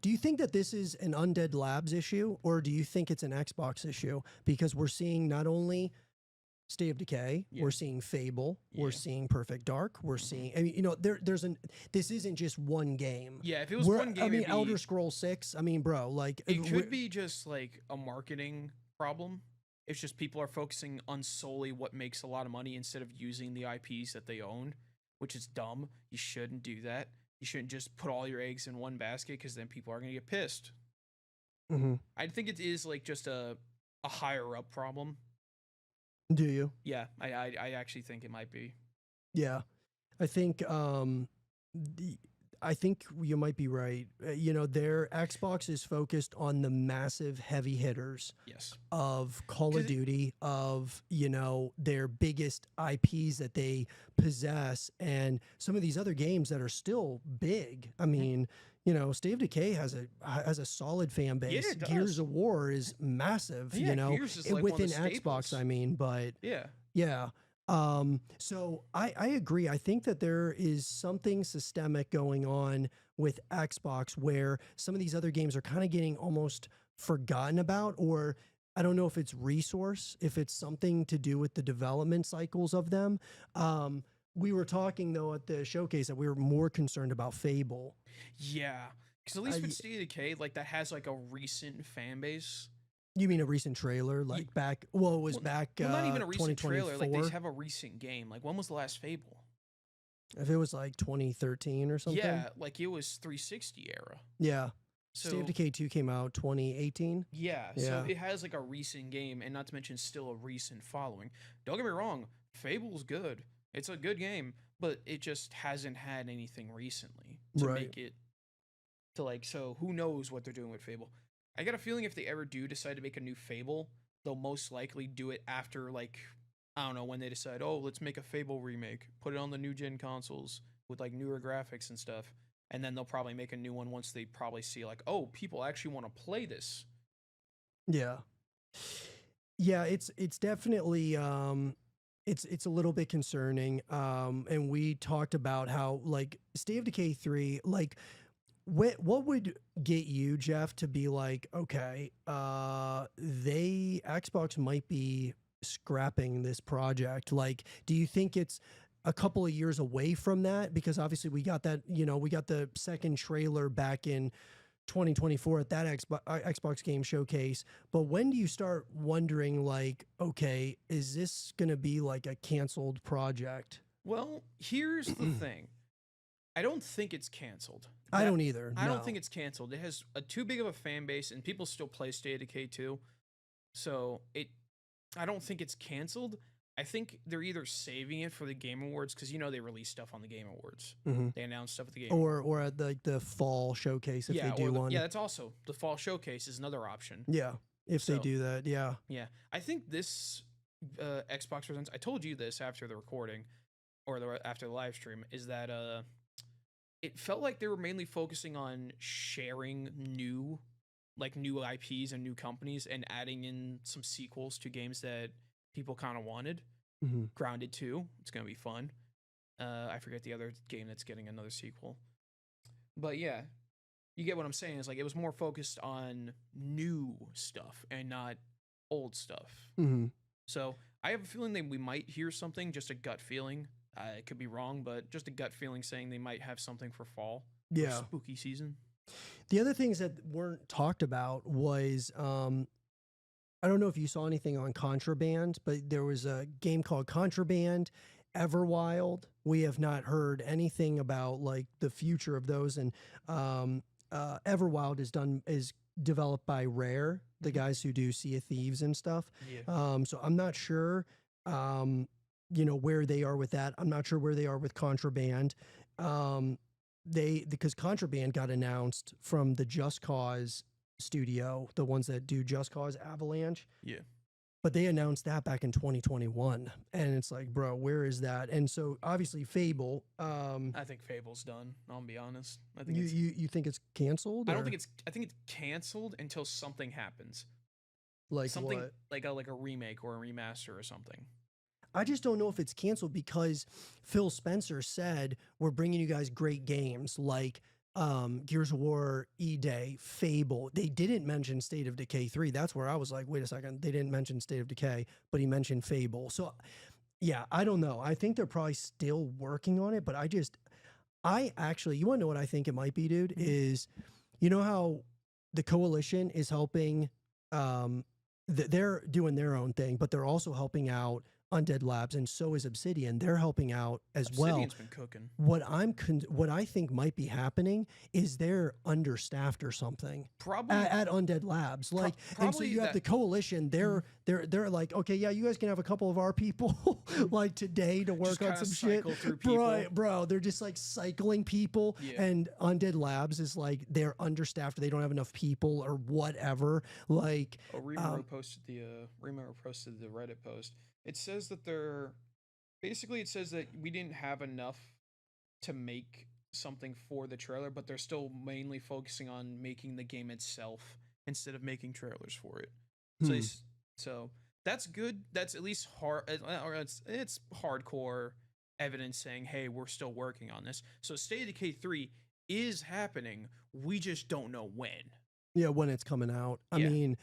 Do you think that this is an Undead Labs issue, or do you think it's an Xbox issue? Because we're seeing not only State of Decay, Yeah. we're seeing Fable, we're Yeah. seeing Perfect Dark, we're seeing, I mean, you know, this isn't just one game. Yeah, if it was We're- one game, I mean, it'd be- Elder Scrolls 6, I mean, bro, like it we're- could be just like a marketing problem. It's just people are focusing on solely what makes a lot of money instead of using the IPs that they own, which is dumb. You shouldn't do that. You shouldn't just put all your eggs in one basket because then people are going to get pissed. Mhm. I think it is like just a higher up problem. Do you? Yeah, I actually think it might be. Yeah, I think I think you might be right. You know, their Xbox is focused on the massive heavy hitters Yes. of Call 'Cause of Duty, of, you know, their biggest IPs that they possess, and some of these other games that are still big. I mean, you know, State of Decay has a solid fan base. it Gears does. of War is massive, Yeah, you know, Gears is like one of the within Xbox, staples. I mean, but Yeah. yeah. So I agree. I think that there is something systemic going on with Xbox where some of these other games are kind of getting almost forgotten about, or I don't know if it's resource, if it's something to do with the development cycles of them. We were talking though at the showcase that we were more concerned about Fable. Yeah. Because at least I- with State of Decay, like that has like a recent fan base. You mean a recent trailer, like back? Well, it was back. Well, not even a recent 2024. trailer. Like they have a recent game. Like when was the last Fable? If it was like 2013 or something. Yeah, like it was 360 era. Yeah. State of So Decay 2 came out 2018. yeah, so Yeah. it has like a recent game, and not to mention still a recent following. Don't get me wrong, Fable's good. It's a good game, but it just hasn't had anything recently to Right. make it to like. So who knows what they're doing with Fable? I got a feeling if they ever do decide to make a new Fable, they'll most likely do it after like I don't know when they decide. Oh, let's make a Fable remake, put it on the new gen consoles with like newer graphics and stuff, and then they'll probably make a new one once they probably see like, oh, people actually want to play this. Yeah. Yeah, it's definitely it's a little bit concerning. And we talked about how like State of Decay 3, like what would get you, Jeff, to be like, okay, they Xbox might be scrapping this project? Like, do you think it's a couple of years away from that? Because obviously we got that, we got the second trailer back in 2024 at that Xbox Game Showcase. But when do you start wondering, like, okay, is this going to be like a canceled project? Well, here's the thing. I don't think it's canceled. I don't either. I no. don't think it's canceled. It has a too big of a fan base, and people still play State of Decay 2. So I don't think it's canceled. I think they're either saving it for the Game Awards because they release stuff on the Game Awards. Mhm. They announce stuff at the Game or at the fall showcase if they do one. Yeah, that's also the fall showcase is another option. Yeah, if they So- do that, yeah. Yeah, I think this Xbox presents. I told you this after the recording, or after the live stream, is that it felt like they were mainly focusing on sharing new IPs and new companies and adding in some sequels to games that people kind of wanted. Mm-hmm. Grounded 2, it's gonna be fun. I forget the other game that's getting another sequel, but yeah, you get what I'm saying. Is like it was more focused on new stuff and not old stuff. Mm-hmm. So I have a feeling that we might hear something, just a gut feeling. It could be wrong, but just a gut feeling saying they might have something for fall. Yeah. Spooky season. The other things that weren't talked about was I don't know if you saw anything on Contraband, but there was a game called Contraband, Everwild. We have not heard anything about like the future of those. And Everwild is developed by Rare, the guys who do Sea of Thieves and stuff. Yeah. So I'm not sure, where they are with that. I'm not sure where they are with Contraband. Because Contraband got announced from the Just Cause studio, the ones that do Just Cause Avalanche. Yeah. But they announced that back in 2021, and it's like, bro, where is that? And so obviously Fable. I think Fable's done. I'll be honest. I think You think it's canceled? I don't think it's. I think it's canceled until something happens. like Something what? like a remake or a remaster or something. I just don't know if it's canceled because Phil Spencer said we're bringing you guys great games like Gears of War, E-Day, Fable. They didn't mention State of Decay 3. That's where I was like, wait a second. They didn't mention State of Decay, but he mentioned Fable. So, yeah, I don't know. I think they're probably still working on it, but I actually, you want to know what I think it might be, dude? Is, you know how the Coalition is helping, they're doing their own thing, but they're also helping out Undead Labs, and so is Obsidian. They're helping out as Obsidian's been cooking. well. What I think might be happening is they're understaffed or something. Probably. At Undead Labs, like, and so probably you have the Coalition. They're like, okay, yeah, you guys can have a couple of our people like today to work Just on kinda some shit, cycle through people. bro. They're just like cycling people, Yeah. and Undead Labs is like they're understaffed. They don't have enough people or whatever. Like, Remaro posted the Reddit post. It says that it says that we didn't have enough to make something for the trailer, but they're still mainly focusing on making the game itself instead of making trailers for it. So that's good. That's at least hard, or it's hardcore evidence saying, hey, we're still working on this. So State of Decay 3 is happening. We just don't know when. yeah, when it's coming out. I Yeah. mean,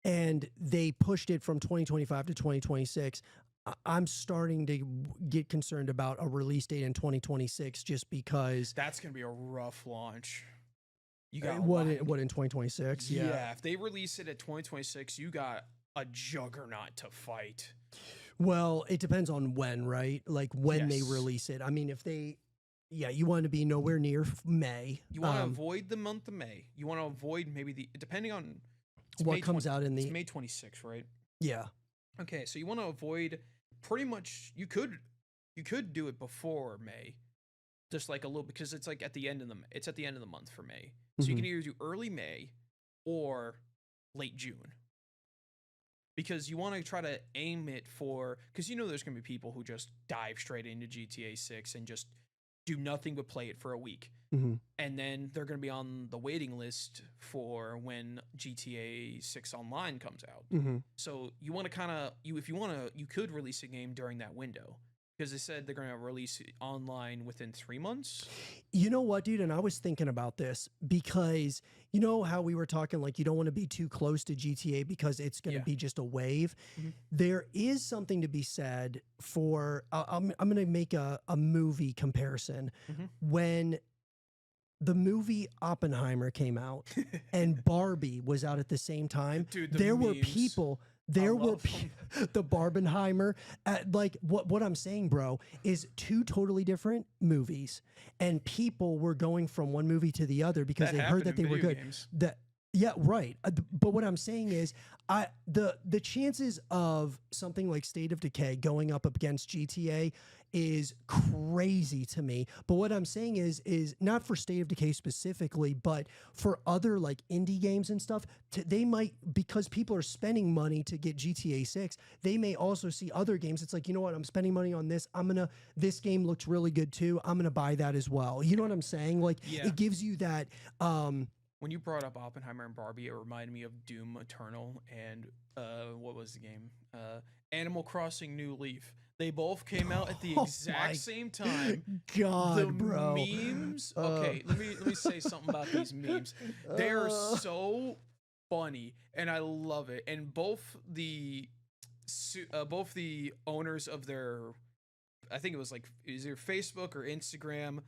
and they pushed it from 2025 to 2026. I'm starting to get concerned about a release date in 2026 just because That's gonna be a rough launch. You got what in 2026? Yeah, if they release it at 2026, you got a juggernaut to fight. Well, it depends on when, right? Like when they Yes. release it. I mean, if they Yeah, you want to be nowhere near May. You want to avoid the month of May. You want to avoid maybe depending on what May comes out in it's May 26th, right? Yeah. Okay, so you want to avoid pretty much. You could do it before May, just like a little, because it's like at the end of the month for May. So you can either do early May or late June. Because you want to try to aim it for, because you know there's going to be people who just dive straight into GTA 6 and just do nothing but play it for a week. And then they're going to be on the waiting list for when GTA 6 Online comes out. So you want to kind of, if you want to, you could release a game during that window. Because they said they're going to release it online within 3 months. You know what, dude? And I was thinking about this because you know how we were talking, like, you don't want to be too close to GTA because it's going to be just a wave. There is something to be said for, I'm going to make a movie comparison. When the movie Oppenheimer came out and Barbie was out at the same time, dude, there were people... There were the Barbenheimer. Like what I'm saying, bro, is two totally different movies, and people were going from one movie to the other because they heard that they were good. Yeah, right. But what I'm saying is, the chances of something like State of Decay going up against GTA is crazy to me. But what I'm saying is not for State of Decay specifically, but for other like indie games and stuff, they might, because people are spending money to get GTA 6, they may also see other games. It's like, you know what, I'm spending money on this. This game looks really good too. I'm going to buy that as well. You know what I'm saying? Like it gives you that, when you brought up Oppenheimer and Barbie, it reminded me of Doom Eternal and what was the game? Animal Crossing New Leaf. They both came out at the exact same time. God, bro. Memes. Okay, let me say something about these memes. They are so funny, and I love it. And both the owners of their, I think it was like either Facebook or Instagram,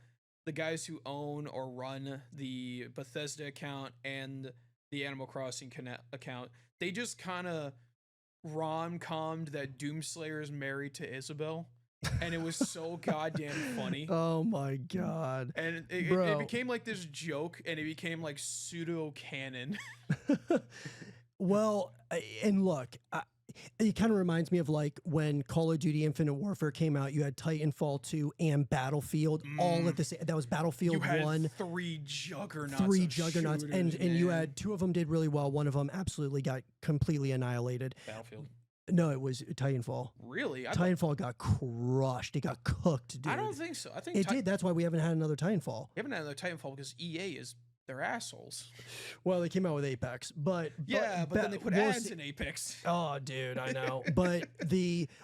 the guys who own or run the Bethesda account and the Animal Crossing account, they just kind of rom-commed that Doomslayer is married to Isabel, and it was so goddamn funny. Oh my god. And it became like this joke, and it became like pseudo canon. Well, and look, it kind of reminds me of like when Call of Duty Infinite Warfare came out. You had Titanfall 2 and Battlefield all at the same. That was Battlefield you had 1. Three juggernauts, and you had two of them did really well. One of them absolutely got completely annihilated. Battlefield. No, it was Titanfall. Really? Titanfall got crushed. It got cooked, dude. I don't think so. I think it did. That's why we haven't had another Titanfall. We haven't had another Titanfall because EA they're assholes. Well, they came out with Apex, but then they put ads in Apex. Oh, dude, I know. But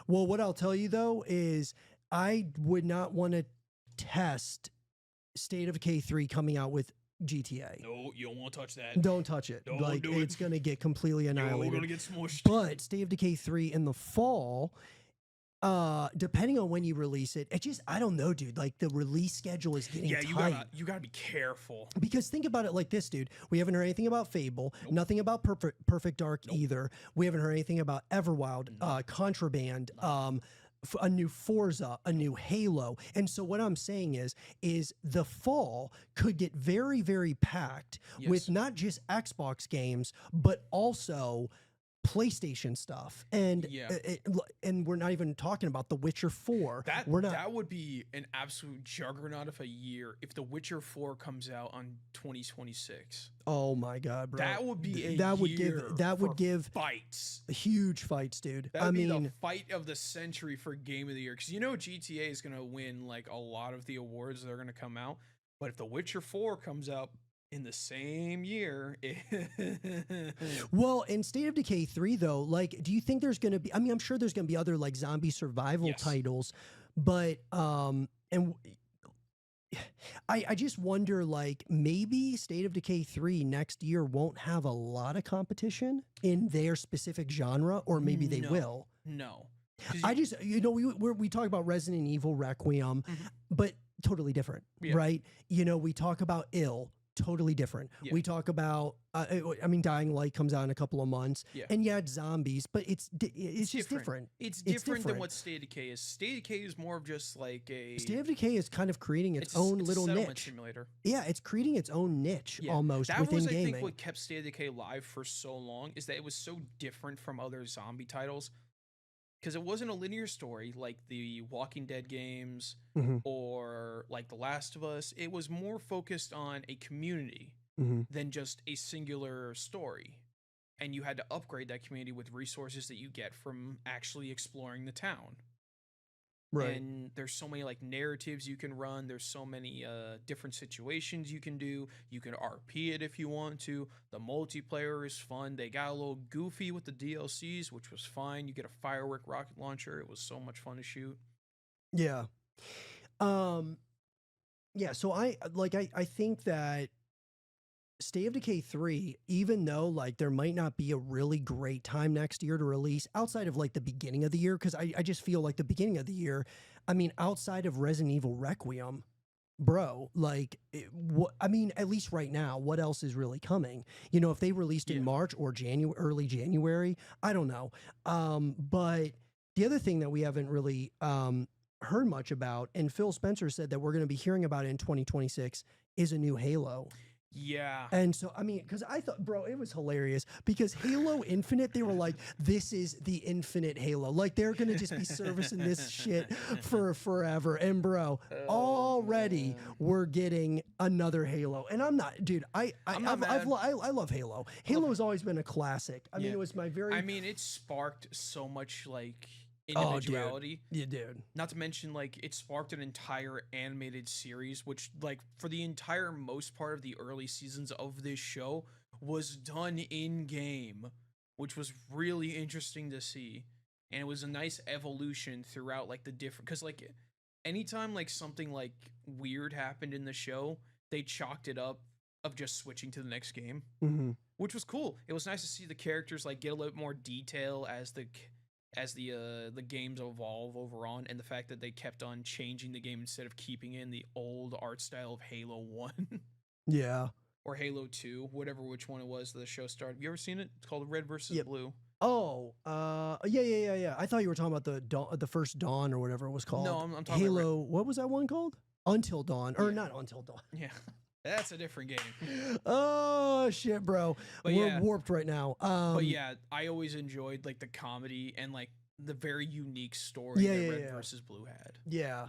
what I'll tell you though is I would not want to test State of Decay 3 coming out with GTA. No, you don't want to touch that. Don't touch it. Don't like do it. It's gonna get completely annihilated. You're gonna get smushed. But State of Decay 3 in the fall, depending on when you release it, I don't know, dude. Like the release schedule is getting tight. You gotta be careful. Because think about it like this, dude. We haven't heard anything about Fable, nothing about Perfect Dark either. We haven't heard anything about Everwild, Contraband, a new Forza, a new Halo. And so what I'm saying is the fall could get very, very packed with not just Xbox games, but also PlayStation stuff, and and we're not even talking about The Witcher 4. That would be an absolute juggernaut of a year if The Witcher 4 comes out on 2026. Oh my god, bro! That would be give fights, huge fights, dude. That would be the fight of the century for Game of the Year, because you know GTA is gonna win like a lot of the awards that are gonna come out, but if The Witcher 4 comes out in the same year. Well, in State of Decay 3, though, like, do you think there's going to be, I mean, I'm sure there's going to be other like zombie survival titles, but, and I just wonder, like, maybe State of Decay 3 next year won't have a lot of competition in their specific genre, or maybe they will. No. We talk about Resident Evil Requiem, but totally different, right? You know, we talk about totally different. Yeah. We talk about, I mean, Dying Light comes out in a couple of months, Yeah. and yeah, it's zombies, but it's just different. It's different than what State of Decay is. State of Decay is more of just like a State of Decay is kind of creating its own it's little a settlement niche. simulator. Yeah, it's creating its own niche almost that within was, gaming. I think, what kept State of Decay live for so long is that it was so different from other zombie titles. Because it wasn't a linear story like the Walking Dead games or like The Last of Us. It was more focused on a community than just a singular story. And you had to upgrade that community with resources that you get from actually exploring the town. Right. And there's so many like narratives you can run. There's so many different situations you can do. You can RP it if you want to. The multiplayer is fun. They got a little goofy with the DLCs, which was fine. You get a firework rocket launcher. It was so much fun to shoot. Yeah. Yeah, so I think that State of Decay 3, even though like there might not be a really great time next year to release outside of like the beginning of the year, because I just feel like the beginning of the year, I mean, outside of Resident Evil Requiem, bro, like, I mean, at least right now, what else is really coming? You know, if they released in March or early January, I don't know. But the other thing that we haven't really heard much about, and Phil Spencer said that we're going to be hearing about it in 2026, is a new Halo. Yeah. And so, I mean, because I thought, bro, it was hilarious because Halo Infinite, they were like, this is the infinite Halo. Like, they're going to just be servicing this shit for forever. And, bro, already we're getting another Halo. And I'm not, dude, I love Halo. Halo has always been a classic. I mean, it was my very. I mean, it sparked so much, like, individuality. Yeah, dude. Not to mention, like, it sparked an entire animated series, which, like, for the entire most part of the early seasons of this show was done in game, which was really interesting to see. And it was a nice evolution throughout, like, the different, because, like, anytime, like, something, like, weird happened in the show, they chalked it up of just switching to the next game, which was cool. It was nice to see the characters, like, get a little bit more detail as the games evolve over on, and the fact that they kept on changing the game instead of keeping in the old art style of Halo 1. Yeah. Or Halo 2, which one it was that the show started. Have you ever seen it? It's called Red versus Blue. Oh, yeah. I thought you were talking about the first Dawn or whatever it was called. No, I'm talking Halo. What was that one called? Until Dawn, or not Until Dawn. Yeah. That's a different game. Oh shit, bro. We're warped right now. But yeah, I always enjoyed like the comedy and like the very unique story that Red versus Blue had. Yeah.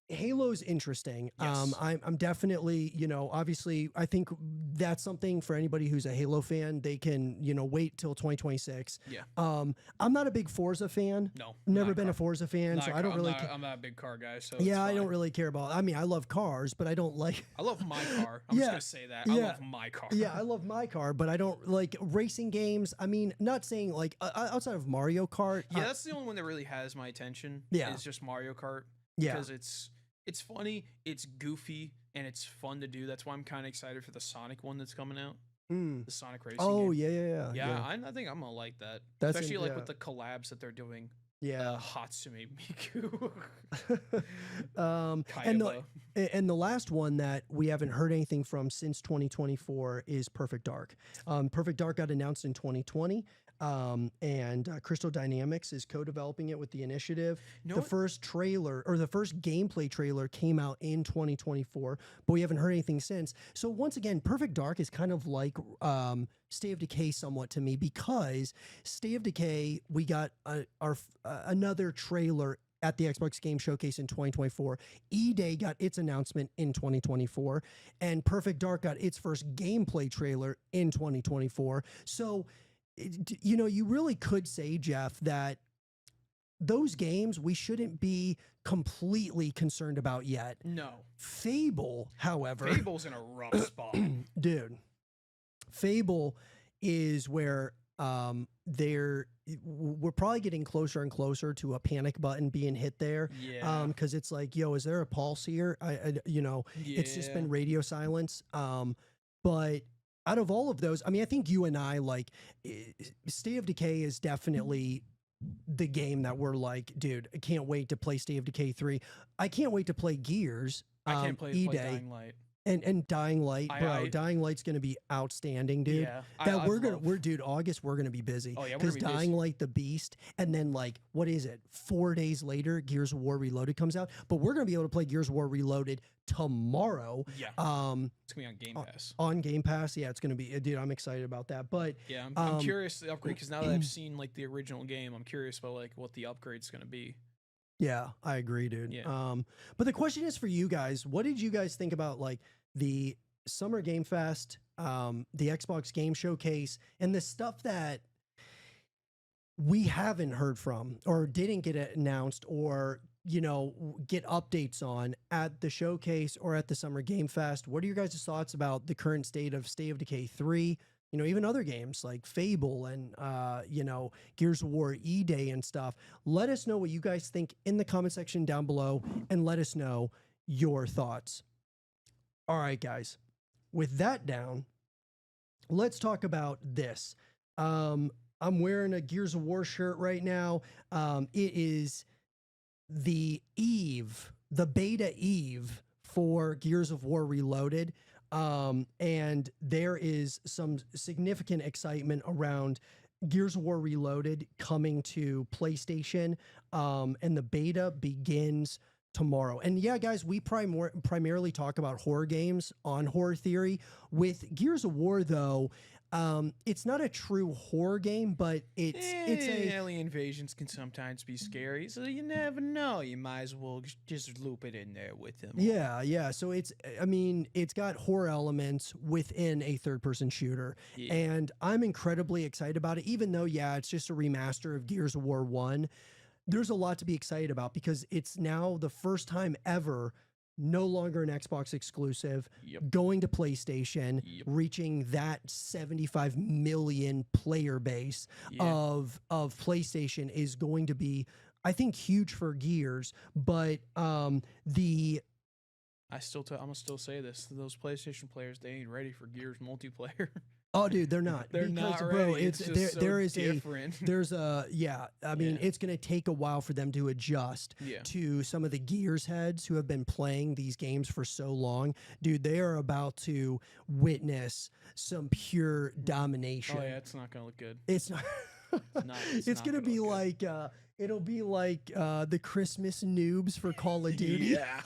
Halo's interesting. Yes. I'm definitely, you know, obviously I think that's something for anybody who's a Halo fan, they can, you know, wait till 2026. Yeah. I'm not a big Forza fan. No. Never been a Forza fan, so I don't really I'm not a big car guy, so yeah, I don't really care about. I mean, I love cars, but I don't like I love my car. I'm just going to say that. I love my car. Yeah, I love my car, but I don't like racing games. I mean, not saying like outside of Mario Kart. Yeah, that's the only one that really has my attention. Yeah. It's just Mario Kart. Yeah. Because it's funny, it's goofy, and it's fun to do. That's why I'm kind of excited for the Sonic one that's coming out. The Sonic Racing game. Yeah. I think I'm going to like that. That's especially like with the collabs that they're doing. Yeah. Hatsune Miku. And the last one that we haven't heard anything from since 2024 is Perfect Dark. Perfect Dark got announced in 2020. And Crystal Dynamics is co-developing it with the initiative. First trailer or the first gameplay trailer came out in 2024, but we haven't heard anything since. So once again, Perfect Dark is kind of like State of Decay somewhat to me, because State of Decay, we got another trailer at the Xbox Game Showcase in 2024. E-Day got its announcement in 2024, and Perfect Dark got its first gameplay trailer in 2024. So you know, you really could say, Jeff, that those games we shouldn't be completely concerned about yet. No. Fable, however. Fable's in a rough spot. Dude. Fable is where we're probably getting closer and closer to a panic button being hit there. Yeah. Because it's like, yo, is there a pulse here? It's just been radio silence. But out of all of those, I mean, I think you and I, like, State of Decay is definitely the game that we're like, dude, I can't wait to play State of Decay 3. I can't wait to play Gears. I can't play Dying Light. And Dying Light, bro. I Dying Light's gonna be outstanding, dude. yeah, That I love. dude, August we're gonna be busy. Oh yeah, we're Because gonna be Dying busy. Light the Beast, and then like what is it? 4 days later, Gears of War Reloaded comes out. But we're gonna be able to play Gears of War Reloaded tomorrow. Yeah, Um it's gonna be on Game Pass. on Game Pass. Yeah, it's gonna be dude, I'm excited about that. But Yeah, I'm um curious to upgrade because now that I've seen like the original game, I'm curious about like what the upgrade's gonna be. yeah, I agree, dude. Yeah. But the question is for you guys, what did you guys think about like the Summer Game Fest, the Xbox Game Showcase, and the stuff that we haven't heard from or didn't get announced or get updates on at the showcase or at the Summer Game Fest? What are your guys' thoughts about the current state of Decay 3? Even other games like Fable and Gears of War E-Day and stuff. Let us know what you guys think in the comment section down below, and let us know your thoughts. All right, guys. With that down, let's talk about this. I'm wearing a Gears of War shirt right now. It is the beta eve for Gears of War Reloaded. And there is some significant excitement around Gears of War Reloaded coming to PlayStation. And the beta begins tomorrow. And yeah, guys, we primarily talk about horror games on Horror Theory. With Gears of War, though, it's not a true horror game, but it's a alien invasions can sometimes be scary, so you never know. You might as well just loop it in there with them. yeah. So it's got horror elements within a third-person shooter, Yeah. and I'm incredibly excited about it. Even though, yeah, it's just a remaster of Gears of War 1. There's a lot to be excited about because it's now the first time ever, no longer an Xbox exclusive, Yep. going to PlayStation, Yep. reaching that 75 million player base Yeah. of PlayStation is going to be, I think, huge for Gears. But the I'm gonna still say this: those PlayStation players, they ain't ready for Gears multiplayer. oh, dude, they're not. They're because, not bro, ready. it's It's there. just so There is different. there's a yeah. I mean, Yeah. it's gonna take a while for them to adjust Yeah. to some of the Gears heads who have been playing these games for so long. Dude, they are about to witness some pure domination. Oh yeah, it's not gonna look good. It's not. It's It's not gonna gonna be look like it'll be like the Christmas noobs for Call of Duty. Yeah.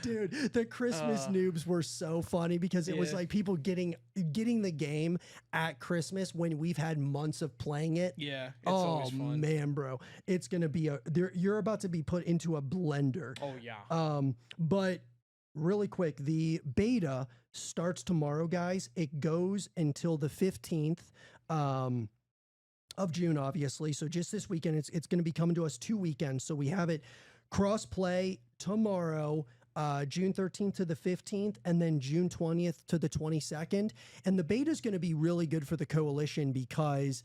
Dude, the Christmas noobs were so funny because it was Yeah. like people getting the game at Christmas when we've had months of playing it. Yeah. It's Oh always fun. man, bro, it's gonna be you're about to be put into a blender. Oh yeah. But really quick, the beta starts tomorrow, guys. It goes until the 15th. Of June, obviously. So just this weekend, it's going to be coming to us 2 weekends. So we have it cross play tomorrow, June 13th to the 15th, and then June 20th to the 22nd. And the beta is going to be really good for the coalition because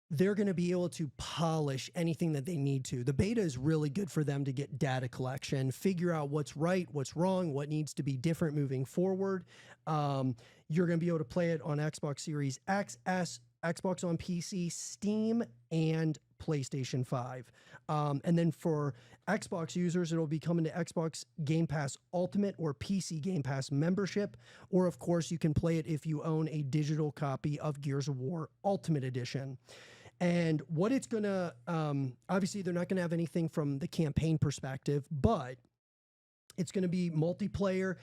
they're going to be able to polish anything that they need to. The beta is really good for them to get data collection, figure out what's right, what's wrong, what needs to be different moving forward. You're going to be able to play it on Xbox Series XS, Xbox on PC, Steam, and PlayStation 5. And then for Xbox users, it'll be coming to Xbox Game Pass Ultimate or PC Game Pass membership. Or, of course, you can play it if you own a digital copy of Gears of War Ultimate Edition. And what it's going to, obviously, they're not going to have anything from the campaign perspective, but it's going to be multiplayer.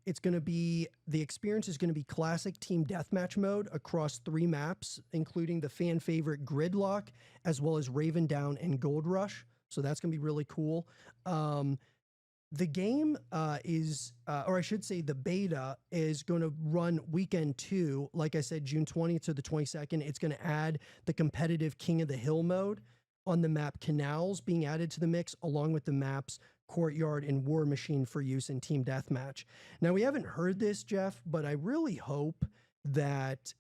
It's going to be, the experience is going to be classic team deathmatch mode across 3 maps, including the fan favorite Gridlock, as well as Raven Down and Gold Rush. So that's going to be really cool. The game is, or I should say the beta is going to run weekend 2. Like I said, June 20th to the 22nd. It's going to add the competitive King of the Hill mode on the map Canals being added to the mix, along with the maps Courtyard and War Machine for use in Team Deathmatch. Now, we haven't heard this, Jeff, but I really hope that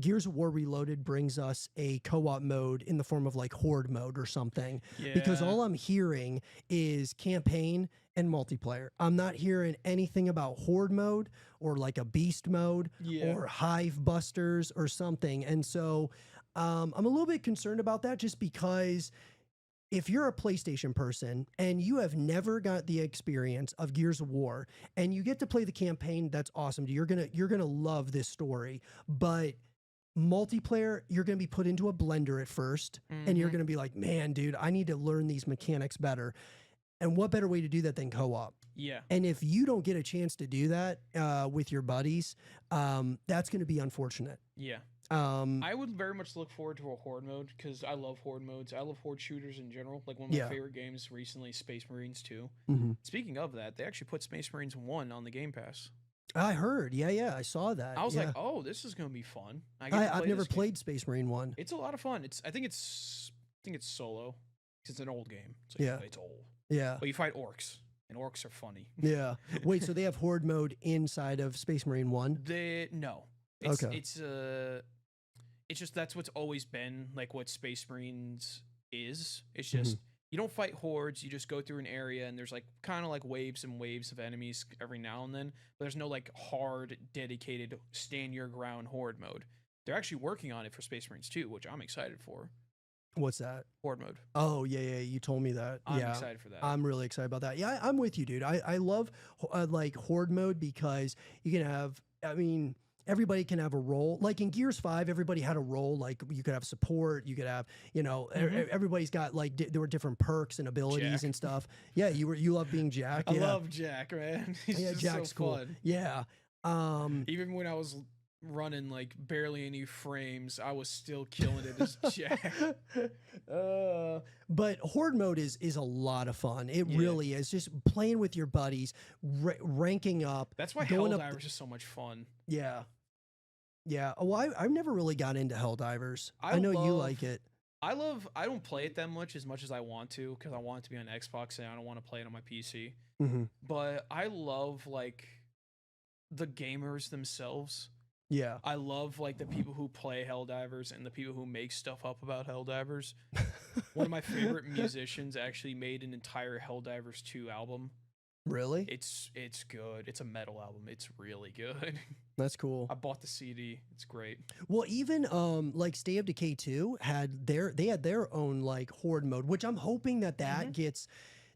Gears of War Reloaded brings us a co-op mode in the form of like Horde mode or something. Yeah. Because all I'm hearing is campaign and multiplayer. I'm not hearing anything about Horde mode or like a Beast mode or Hive Busters or something. And so I'm a little bit concerned about that just because if you're a PlayStation person and you have never got the experience of Gears of War and you get to play the campaign, that's awesome. You're gonna love this story. But multiplayer, you're gonna be put into a blender at first, and you're gonna be like, man, dude, I need to learn these mechanics better. And what better way to do that than co-op? Yeah. And if you don't get a chance to do that with your buddies, that's gonna be unfortunate. Yeah. Um, I would very much look forward to a horde mode because I love horde modes. I love horde shooters in general. Like one of my Yeah. favorite games recently, Space Marines 2. mhm. Speaking of that, they actually put Space Marines 1 on the Game Pass. I heard, yeah, I saw that. I was yeah. like, oh, this is gonna be fun. I get to I've play never this game. played Space Marine 1. It's a lot of fun. I think it's solo. 'Cause it's an old game. It's like, Yeah. it's old. Yeah. But you fight orcs, and orcs are funny. Yeah. Wait, so they have horde mode inside of Space Marine 1? No. It's, Okay. It's just that's what's always been like what Space Marines is. It's Mm-hmm. just you don't fight hordes. You just go through an area, and there's like kind of like waves and waves of enemies every now and then. But there's no like hard, dedicated, stand your ground horde mode. They're actually working on it for Space Marines 2, which I'm excited for. What's that? Horde mode. Oh, yeah, you told me that. I'm yeah. excited for that. I'm really excited about that. Yeah, I'm with you, dude. I love like horde mode because you can have, I mean, everybody can have a role. Like in Gears 5, everybody had a role. Like you could have support, you could have, everybody's got like there were different perks and abilities Jack. and stuff. Yeah, you love being Jack. I Yeah. love Jack, man. He's Yeah, just Jack's so cool. fun. Yeah. Even when I was running like barely any frames, I was still killing it as Jack. But horde mode is a lot of fun. It Yeah. really is. Just playing with your buddies, ranking up. That's why going up Helldivers is so much fun. Yeah. Yeah. Oh, I've never really got into Helldivers. I I know you love- like it. I don't play it that much as I want to because I want it to be on Xbox and I don't want to play it on my PC. Mm-hmm. But I love like the gamers themselves. Yeah. I love like the people who play Helldivers and the people who make stuff up about Helldivers. One of my favorite musicians actually made an entire Helldivers 2 album. Really? It's good. It's a metal album. It's really good. That's cool. I bought the CD. It's great. Well, even like State of Decay 2 had their own like horde mode, which I'm hoping that gets.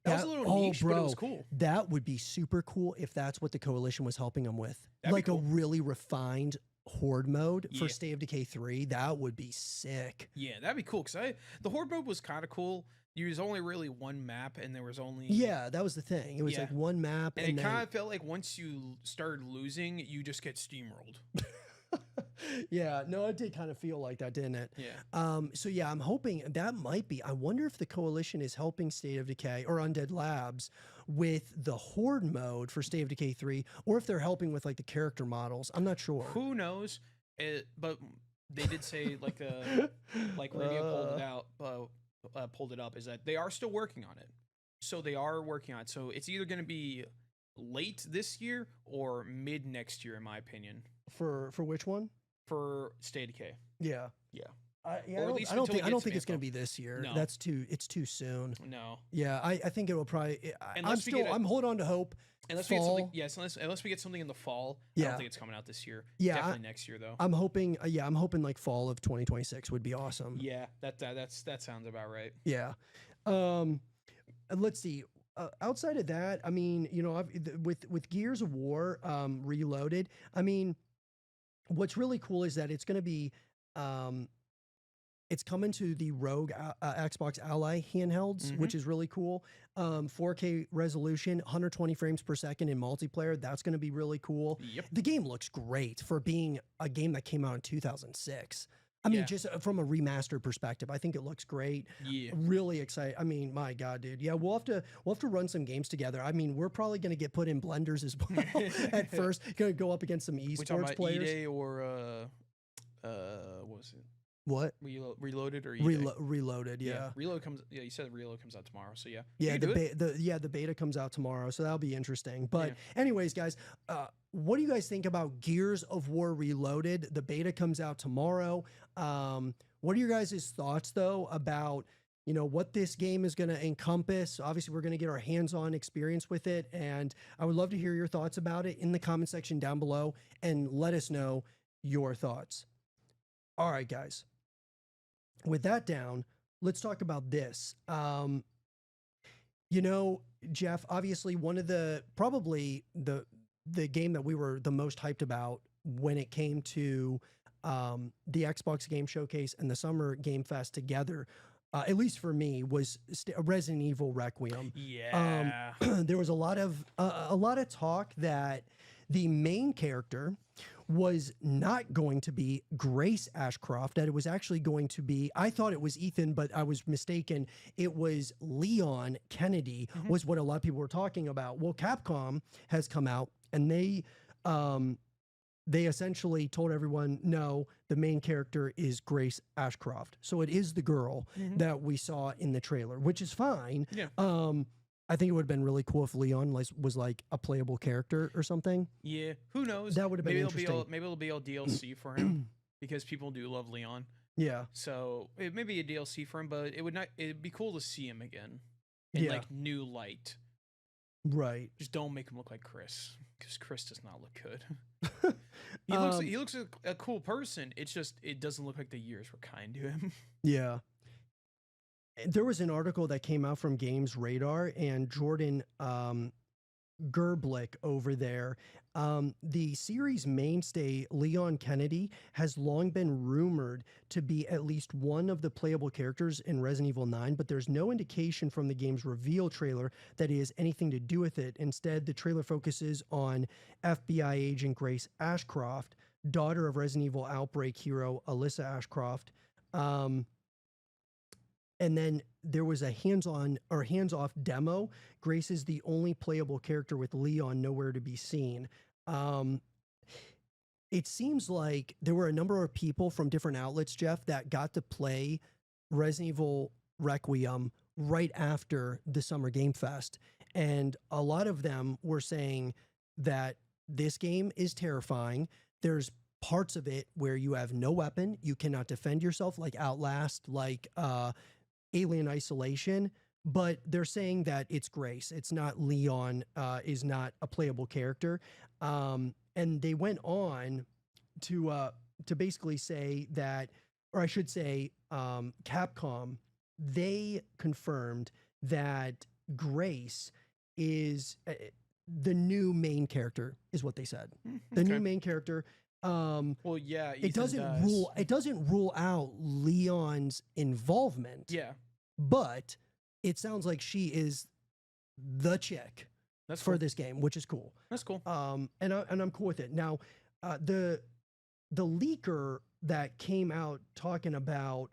That was a little niche, but it was cool. That would be super cool if that's what the Coalition was helping them with. That'd be like cool. a really refined horde mode for Yeah. State of Decay 3. That would be sick. Yeah, that'd be cool because the horde mode was kind of cool. There was only really one map, and there was only Yeah, that was the thing. It was Yeah. like one map, and and it then, kind of felt like once you started losing, you just get steamrolled. yeah, no, it did kind of feel like that, didn't it? Yeah. So yeah, I'm hoping that might be. I wonder if the Coalition is helping State of Decay or Undead Labs with the horde mode for State of Decay 3, or if they're helping with like the character models. I'm not sure. Who knows? But they did say like Radio pulled it up is that they are still working on it. So they are working on it. So it's either going to be late this year or mid next year, in my opinion, For which one? for State of Decay. Yeah. Yeah. Yeah, Or at least I don't until think it I don't gets think it's going to info. be this year. No. It's too soon. No. Yeah, I think it will probably. Unless we get a- I'm holding on to hope. Unless we get something, Fall. yes. Unless we get something in the fall, I Yeah. don't think it's coming out this year. Yeah, Definitely next year though. I'm hoping. I'm hoping like fall of 2026 would be awesome. Yeah, that sounds about right. Yeah. Let's see. Outside of that, I mean, with Gears of War Reloaded, I mean, what's really cool is that it's going to be, it's coming to the Rogue Xbox Ally handhelds, which is really cool. 4K resolution, 120 frames per second in multiplayer. That's going to be really cool. Yep. The game looks great for being a game that came out in 2006. I mean, Yeah. just from a remastered perspective, I think it looks great. Yeah. Really excited. I mean, my God, dude. Yeah, we'll have to run some games together. I mean, we're probably going to get put in blenders as well at first. Going to go up against some We talking esports about players. E-Day or what was it? What? Reloaded or E-Day? Reloaded? Yeah. Reload comes. Yeah, you said Reload comes out tomorrow. So yeah. Yeah, You the can do it. the beta comes out tomorrow, so that'll be interesting. But Yeah. anyways, guys, what do you guys think about Gears of War Reloaded? The beta comes out tomorrow. What are your guys' thoughts though about what this game is going to encompass? Obviously, we're going to get our hands-on experience with it, and I would love to hear your thoughts about it in the comment section down below, and let us know your thoughts. All right, guys. With that down, let's talk about this. You know, Jeff, obviously one of the probably the game that we were the most hyped about when it came to the Xbox Game Showcase and the Summer Game Fest together, at least for me, was Resident Evil Requiem. Yeah. There was a lot of talk that the main character was not going to be Grace Ashcroft, that it was actually going to be, I thought it was Ethan, but I was mistaken. It was Leon Kennedy, was what a lot of people were talking about. Well, Capcom has come out and they essentially told everyone, no, the main character is Grace Ashcroft. So it is the girl that we saw in the trailer, which is fine. Yeah. I think it would have been really cool if Leon was like a playable character or something. Yeah, who knows? That would have been interesting. Maybe it'll be all DLC for him because people do love Leon. Yeah. So it may be a DLC for him, but it'd be cool to see him again in like new light. Right. Just don't make him look like Chris, because Chris does not look good. He looks like a cool person. It's just it doesn't look like the years were kind to him. Yeah. There was an article that came out from Games Radar, and Jordan Gerblick over there, the series mainstay Leon Kennedy has long been rumored to be at least one of the playable characters in Resident Evil 9, but there's no indication from the game's reveal trailer that he has anything to do with it. Instead, the trailer focuses on FBI agent Grace Ashcroft, daughter of Resident Evil Outbreak hero Alyssa Ashcroft. And then there was a hands-off demo. Grace is the only playable character with Leon nowhere to be seen. It seems like there were a number of people from different outlets, Jeff, that got to play Resident Evil Requiem right after the Summer Game Fest. And a lot of them were saying that this game is terrifying. There's parts of it where you have no weapon, you cannot defend yourself, like Outlast, like Alien Isolation, but they're saying that it's Grace. It's not Leon, is not a playable character. And they went on to basically say that, or I should say, Capcom, they confirmed that Grace is the new main character, is what they said. The new main character. Well, yeah, it doesn't rule out Leon's involvement. Yeah, but it sounds like she is the chick for this game, which is cool. That's cool. And I'm cool with it. Now, the leaker that came out talking about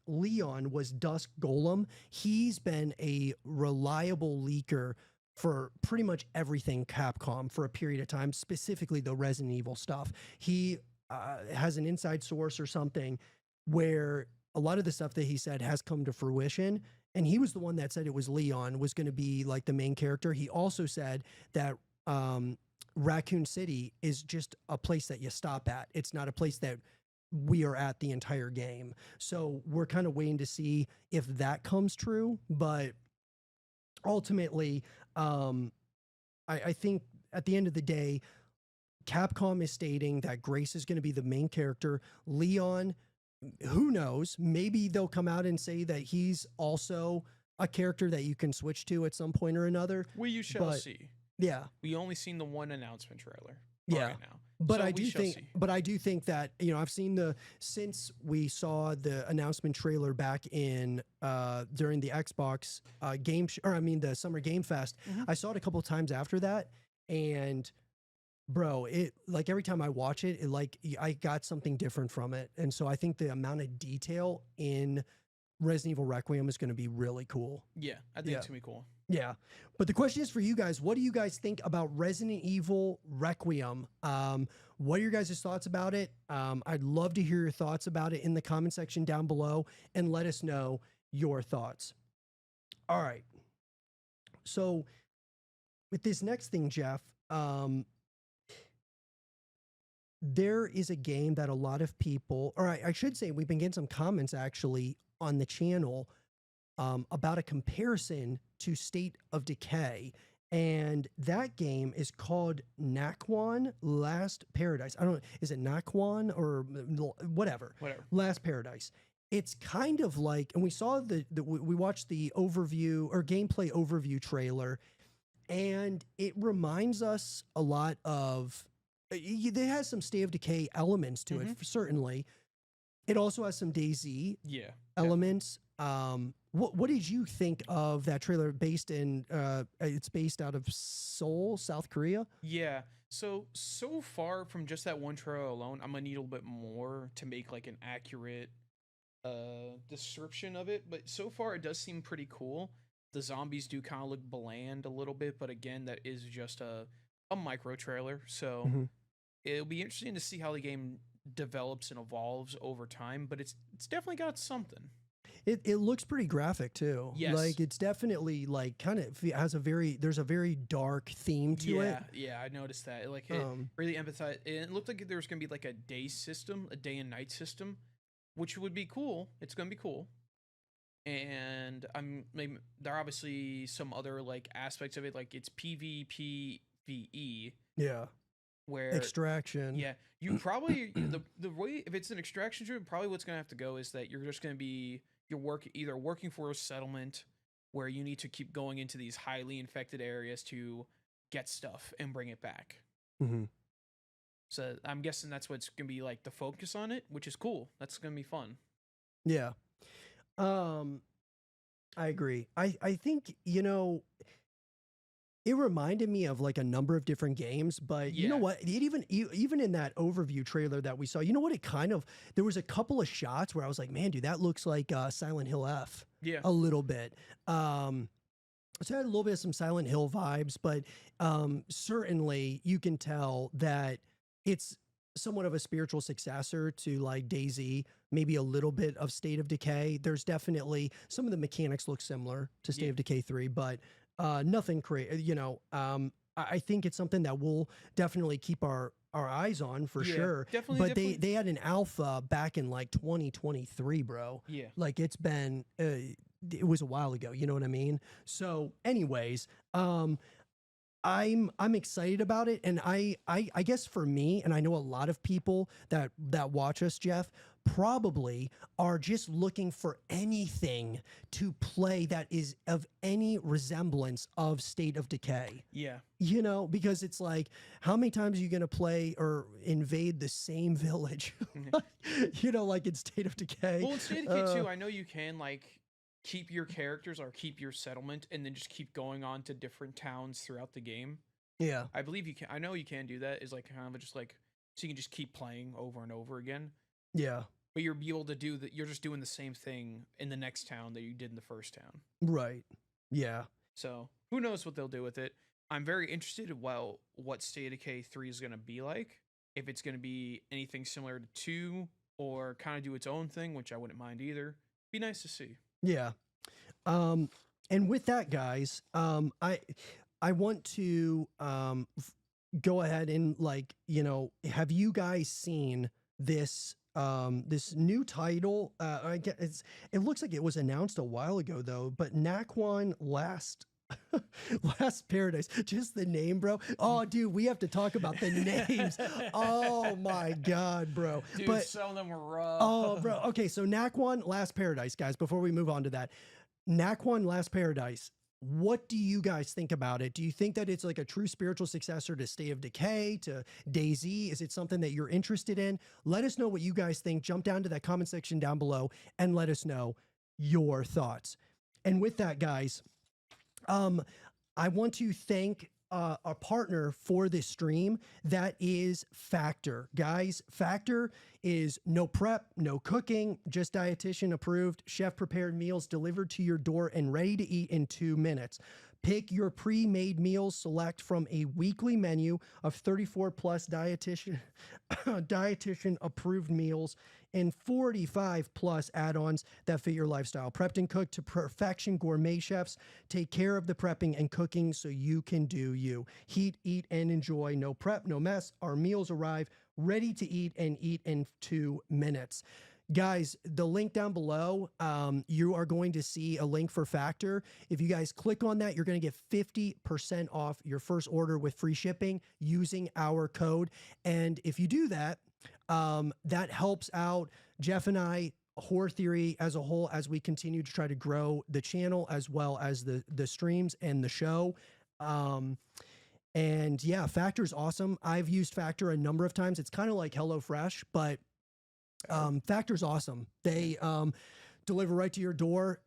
Leon was Dusk Golem. He's been a reliable leaker for pretty much everything Capcom for a period of time, specifically the Resident Evil stuff. He has an inside source or something where a lot of the stuff that he said has come to fruition. And he was the one that said it was Leon was going to be like the main character. He also said that Raccoon City is just a place that you stop at. It's not a place that we are at the entire game. So we're kind of waiting to see if that comes true. But ultimately, I think at the end of the day, Capcom is stating that Grace is going to be the main character. Leon, who knows? Maybe they'll come out and say that he's also a character that you can switch to at some point or another. You shall see. Yeah. We only seen the one announcement trailer. Yeah. Right now. But so I do think that, I've seen since we saw the announcement trailer back in during the Xbox the Summer Game Fest, I saw it a couple of times after that, and bro, it like every time I watch it, I got something different from it. And so I think the amount of detail in Resident Evil Requiem is going to be really cool. Yeah, I think it's going to be cool. Yeah. But the question is for you guys, what do you guys think about Resident Evil Requiem? What are your guys' thoughts about it? I'd love to hear your thoughts about it in the comment section down below and let us know your thoughts. All right. So with this next thing, Jeff, there is a game that a lot of people, or I should say we've been getting some comments actually on the channel about a comparison to State of Decay. And that game is called Naquin Last Paradise. I don't know, is it Naquin or whatever? Whatever. Last Paradise. it's kind of like, and we saw we watched the overview or gameplay overview trailer, and it reminds us a lot of, it has some State of Decay elements to it, certainly. It also has some DayZ elements. What did you think of that trailer? Based in it's based out of Seoul, South Korea. Yeah. So far from just that one trailer alone, I'm gonna need a little bit more to make like an accurate description of it. But so far, it does seem pretty cool. The zombies do kind of look bland a little bit, but again, that is just a micro trailer. So it'll be interesting to see how the game develops and evolves over time. But it's definitely got something. It looks pretty graphic too. Yes. Like it's definitely like kind of has there's a very dark theme to it. Yeah, I noticed that. Like it really empathized. It looked like there was gonna be like a day system, a day and night system, which would be cool. It's gonna be cool. And maybe there are obviously some other like aspects of it, like it's PvPvE. Yeah. Where extraction. Yeah, you probably the way, if it's an extraction shooter, probably what's gonna have to go is that you're just gonna be either working for a settlement where you need to keep going into these highly infected areas to get stuff and bring it back. So I'm guessing that's what's gonna be like the focus on it, which is cool. That's gonna be fun. Yeah. I agree. I think, you know, it reminded me of like a number of different games, but you know what? It even in that overview trailer that we saw, you know what? It kind of, there was a couple of shots where I was like, man, dude, that looks like Silent Hill F. Yeah. A little bit. So it had a little bit of some Silent Hill vibes, but certainly you can tell that it's somewhat of a spiritual successor to like DayZ, maybe a little bit of State of Decay. There's definitely some of the mechanics look similar to State of Decay 3, but nothing crazy. You know, I think it's something that we'll definitely keep our eyes on for sure. Definitely. But they had an alpha back in like 2023, bro. Yeah. Like it's been it was a while ago, you know what I mean? So anyways, I'm excited about it, and I guess for me, and I know a lot of people that watch us, Jeff, probably are just looking for anything to play that is of any resemblance of State of Decay. Yeah. You know, because it's like, how many times are you going to play or invade the same village? You know, like in State of Decay. Well, in State of Decay 2, I know you can like keep your characters or keep your settlement and then just keep going on to different towns throughout the game. Yeah. I believe you can. I know you can do that. Is like kind of just like, so you can just keep playing over and over again. Yeah. But you're be able to do that. You're just doing the same thing in the next town that you did in the first town. Right. Yeah. So who knows what they'll do with it. I'm very interested in what State of Decay 3 is going to be like. If it's going to be anything similar to 2 or kind of do its own thing, which I wouldn't mind either. Be nice to see. Yeah. And with that, guys, I want to go ahead and like, you know, have you guys seen this this new title? I guess it looks like it was announced a while ago though, but Naquin Last Paradise. Just the name, bro. Oh, dude, we have to talk about the names. Oh my god, bro. Dude, but some of them were rough. Oh, bro. Okay, so Naquin Last Paradise, guys, before we move on to that. Naquin Last Paradise. What do you guys think about it? Do you think that it's like a true spiritual successor to State of Decay, to DayZ? Is it something that you're interested in? Let us know what you guys think. Jump down to that comment section down below and let us know your thoughts. And with that, guys, I want to thank a partner for this stream. That is Factor. Guys, Factor is no prep, no cooking, just dietitian approved, chef prepared meals delivered to your door and ready to eat in 2 minutes. Pick your pre-made meals, select from a weekly menu of 34 plus dietitian approved meals and 45 plus add-ons that fit your lifestyle. Prepped and cooked to perfection, gourmet chefs take care of the prepping and cooking so you can do you. Heat, eat, and enjoy. No prep, no mess. Our meals arrive ready to eat and eat in 2 minutes. Guys, the link down below, you are going to see a link for Factor. If you guys click on that, you're going to get 50% off your first order with free shipping using our code. And if you do that, that helps out Jeff and I horror theory as a whole as we continue to try to grow the channel as well as the streams and the show. And yeah, Factor's awesome. I've used Factor a number of times. It's kind of like HelloFresh, but Factor's awesome. They deliver right to your door.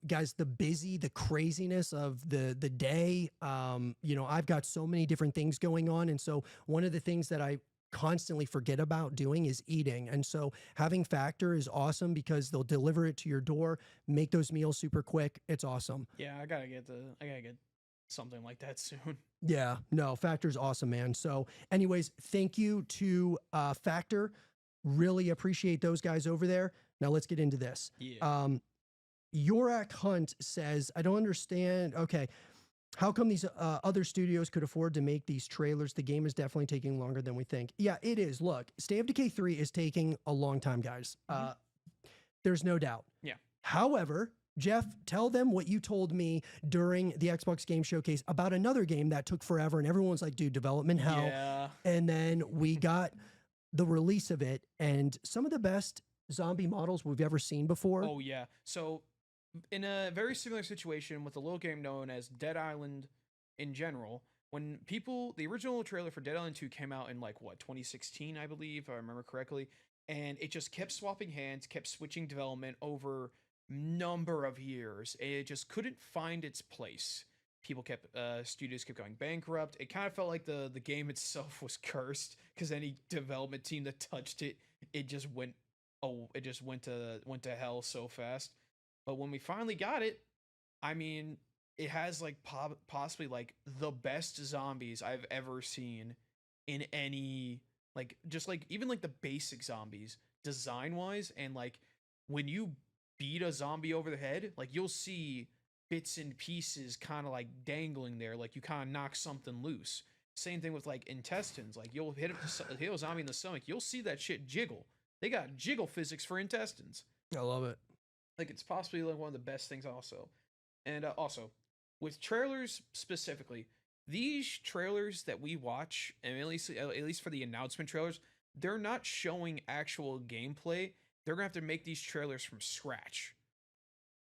Guys, the craziness of the day, you know, I've got so many different things going on. And so one of the things that I constantly forget about doing is eating. And so having Factor is awesome because they'll deliver it to your door, make those meals super quick. It's awesome. Yeah, I gotta get something like that soon. Yeah, no, Factor's awesome, man. So anyways, thank you to Factor. Really appreciate those guys over there. Now let's get into this. Yeah. Yorak Hunt says, I don't understand. Okay. How come these other studios could afford to make these trailers? The game is definitely taking longer than we think. Yeah, it is. Look, State of Decay 3 is taking a long time, guys. There's no doubt. Yeah. However, Jeff, tell them what you told me during the Xbox Game Showcase about another game that took forever, and everyone's like, dude, development hell. Yeah. And then we got the release of it, and some of the best zombie models we've ever seen before. Oh, yeah. So, in a very similar situation with a little game known as Dead Island in general, when the original trailer for Dead Island 2 came out in 2016, I believe, if I remember correctly, and it just kept swapping hands, kept switching development over number of years. It just couldn't find its place. Studios kept going bankrupt. It kind of felt like the game itself was cursed because any development team that touched it, it just went to hell so fast. But when we finally got it, I mean, it has possibly the best zombies I've ever seen in any even the basic zombies design wise, and when you beat a zombie over the head, you'll see bits and pieces kind of dangling there, you kind of knock something loose. Same thing with intestines. You'll hit a zombie in the stomach, you'll see that shit jiggle. They got jiggle physics for intestines. I love it. It's possibly one of the best things also. And also, with trailers specifically, these trailers that we watch, and at least for the announcement trailers, they're not showing actual gameplay. They're gonna have to make these trailers from scratch.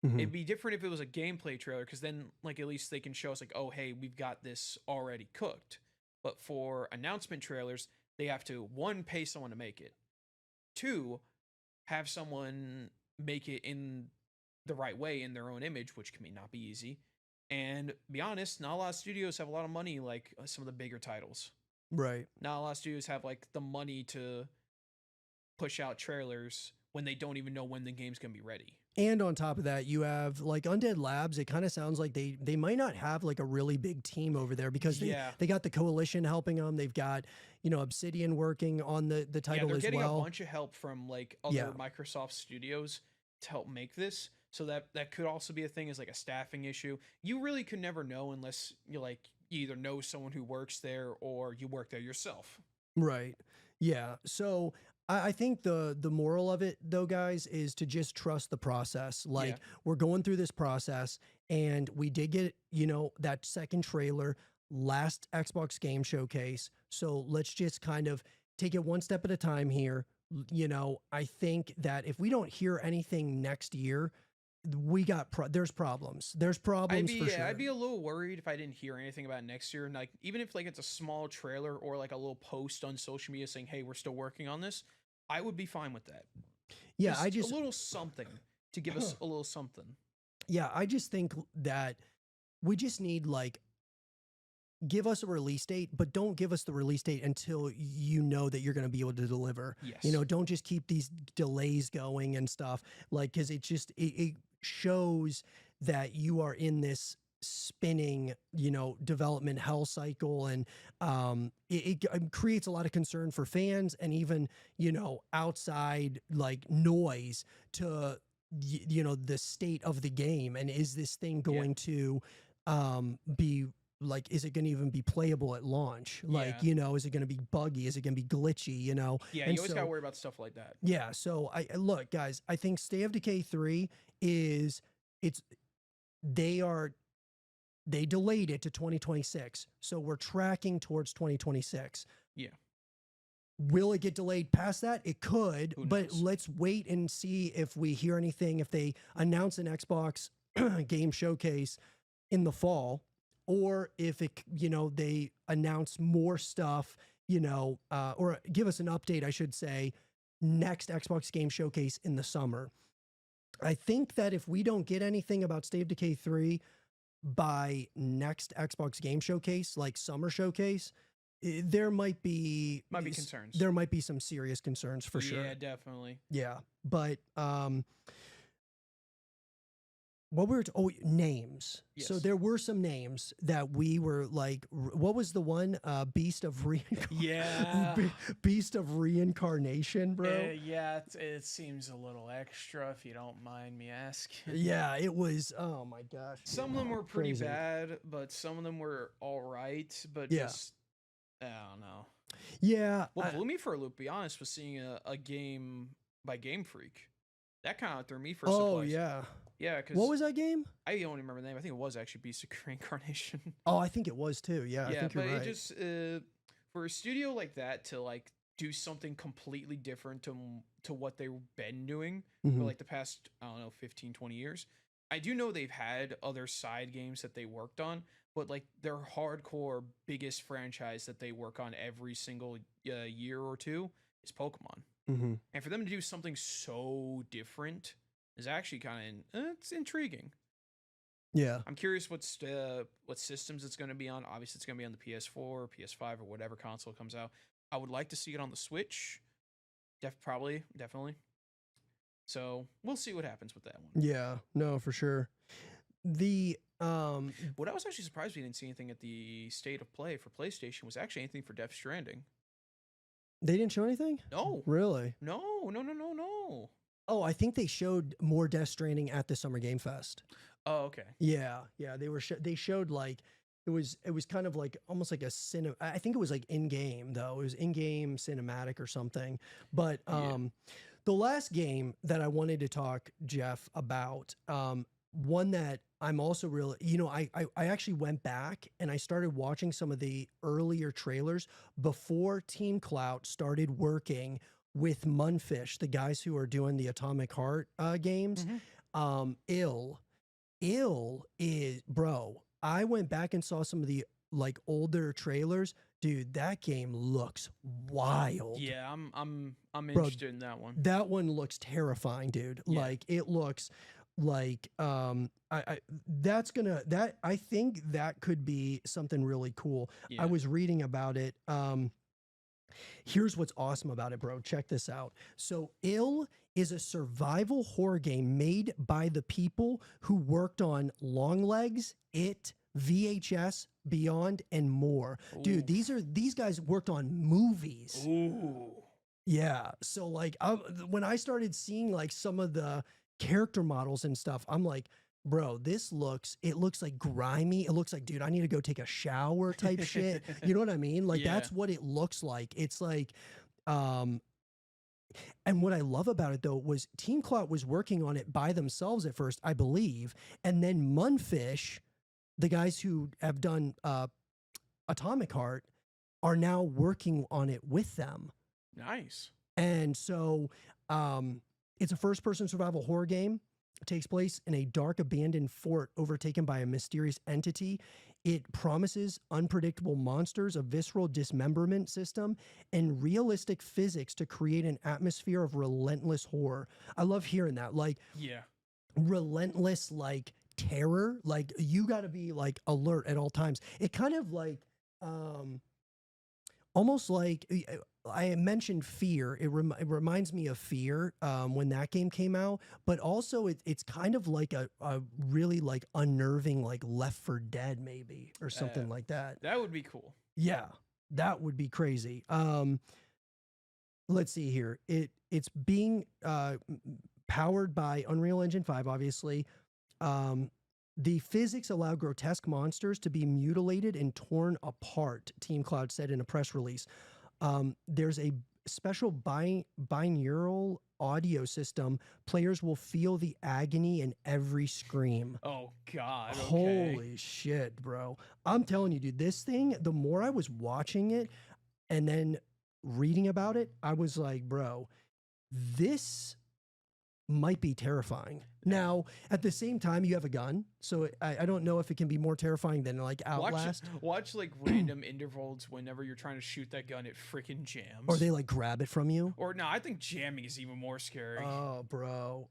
It'd be different if it was a gameplay trailer, because then at least they can show us oh, hey, we've got this already cooked. But for announcement trailers, they have to, one, pay someone to make it, two, have someone make it in the right way in their own image, which can not be easy. And be honest, not a lot of studios have a lot of money like some of the bigger titles. Right. Not a lot of studios have the money to push out trailers when they don't even know when the game's gonna be ready. And on top of that, you have Undead Labs. It kind of sounds like they might not have a really big team over there because they got the Coalition helping them. They've got Obsidian working on the title as well. They're getting a bunch of help from other Microsoft studios to help make this. So that could also be a thing, is a staffing issue. You really could never know unless you either know someone who works there or you work there yourself. Right. Yeah. So I think the moral of it, though, guys, is to just trust the process. We're going through this process, and we did get, that second trailer last Xbox Game Showcase. So let's just kind of take it one step at a time here. I think that if we don't hear anything next year, we got there's problems. There's problems for sure. I'd be a little worried if I didn't hear anything about next year. And even if it's a small trailer or a little post on social media saying, "Hey, we're still working on this," I would be fine with that. Yeah, just a little something to give us a little something. Yeah, I just think that we just need give us a release date, but don't give us the release date until you know that you're going to be able to deliver. Yes. Don't just keep these delays going and stuff, because it shows that you are in this spinning, development hell cycle, and it creates a lot of concern for fans and even, outside noise to, the state of the game. And is this thing going to be is it going to even be playable at launch? Is it going to be buggy? Is it going to be glitchy? Yeah, and you always got to worry about stuff like that. Yeah, so look, guys, I think State of Decay 3 they delayed it to 2026. So we're tracking towards 2026. Yeah. Will it get delayed past that? It could, Who but knows? let's wait and see if we hear anything, if they announce an Xbox game showcase in the fall, or if it, they announce more stuff, or give us an update, I should say, next Xbox game showcase in the summer. I think that if we don't get anything about State of Decay 3 by next Xbox game showcase, like summer showcase, there might be concerns. There might be some serious concerns for sure. Yeah, definitely. Yeah, but names. Yes. So there were some names that we were like, what was the one? Beast of Yeah. Beast of Reincarnation, bro. Yeah, it seems a little extra, if you don't mind me asking. Yeah, it was. Oh my gosh. Some of them were pretty Crazy. bad, but some of them were all right. But Yeah. just, I don't know. Yeah. What blew me for a loop, to be honest, was seeing a game by Game Freak. That kind of threw me for a Oh surprise. yeah. Yeah, because What was that game? I don't even remember the name. I think it was actually Beast of Reincarnation. Oh, I think it was too. Yeah, I think you're but right. it just for a studio like that to like do something completely different to what they've been doing for Mhm. like the past, I don't know, 15, 20 years. I do know they've had other side games that they worked on, but like their hardcore biggest franchise that they work on every single year or two is Pokemon. Mhm. And for them to do something so different is actually kind of it's intriguing. Yeah. I'm curious what systems it's going to be on. Obviously, it's going to be on the PS4, PS5, or whatever console comes out. I would like to see it on the Switch. Definitely. So we'll see what happens with that one. Yeah. No, for sure. The What I was actually surprised we didn't see anything at the State of Play for PlayStation was actually anything for Death Stranding. They didn't show anything? No. Really? No. Oh, I think they showed more Death Stranding at the Summer Game Fest. Oh, okay. Yeah, they were. They showed like it was kind of like almost like a I think it was like in game though. It was in game cinematic or something. But the last game that I wanted to talk, Jeff, about, one that I'm also really, I actually went back and I started watching some of the earlier trailers before Team Clout started working with Munfish, the guys who are doing the Atomic Heart games. Ill is, bro, I went back and saw some of the like older trailers. Dude, that game looks wild. Yeah, I'm interested in that one. That one looks terrifying, dude. Yeah. Like it looks like I think that could be something really cool. Yeah. I was reading about it. Here's what's awesome about it, bro. Check this out. So Ill is a survival horror game made by the people who worked on Longlegs, It, VHS, Beyond, and more. Ooh. Dude, these guys worked on movies. Ooh. Yeah. So like when I started seeing like some of the character models and stuff, I'm like, bro, it looks like grimy. It looks like, dude, I need to go take a shower type shit. You know what I mean? Like that's what it looks like. It's like, and what I love about it though was Team Clout was working on it by themselves at first, I believe. And then Munfish, the guys who have done Atomic Heart, are now working on it with them. Nice. And so it's a first-person survival horror game. It takes place in a dark, abandoned fort overtaken by a mysterious entity. It promises unpredictable monsters, a visceral dismemberment system, and realistic physics to create an atmosphere of relentless horror. I love hearing that. Like, relentless, like, terror. Like, you got to be, like, alert at all times. It kind of, like, almost like... I mentioned Fear. It reminds me of Fear when that game came out, but also it's kind of like a really like unnerving like Left 4 Dead maybe or something like that. That would be cool. Yeah, that would be crazy. Let's see here. It's being powered by Unreal Engine 5, obviously. The physics allow grotesque monsters to be mutilated and torn apart, Team Cloud said in a press release. There's a special binaural audio system. Players will feel the agony in every scream. Oh, God. Okay. Holy shit, bro. I'm telling you, dude, this thing, the more I was watching it, and then reading about it, I was like, bro, this might be terrifying. Now, at the same time, you have a gun, so I don't know if it can be more terrifying than like Outlast. Watch like random intervals whenever you're trying to shoot that gun, it freaking jams. Or they like grab it from you. Or no, I think jamming is even more scary. Oh, bro.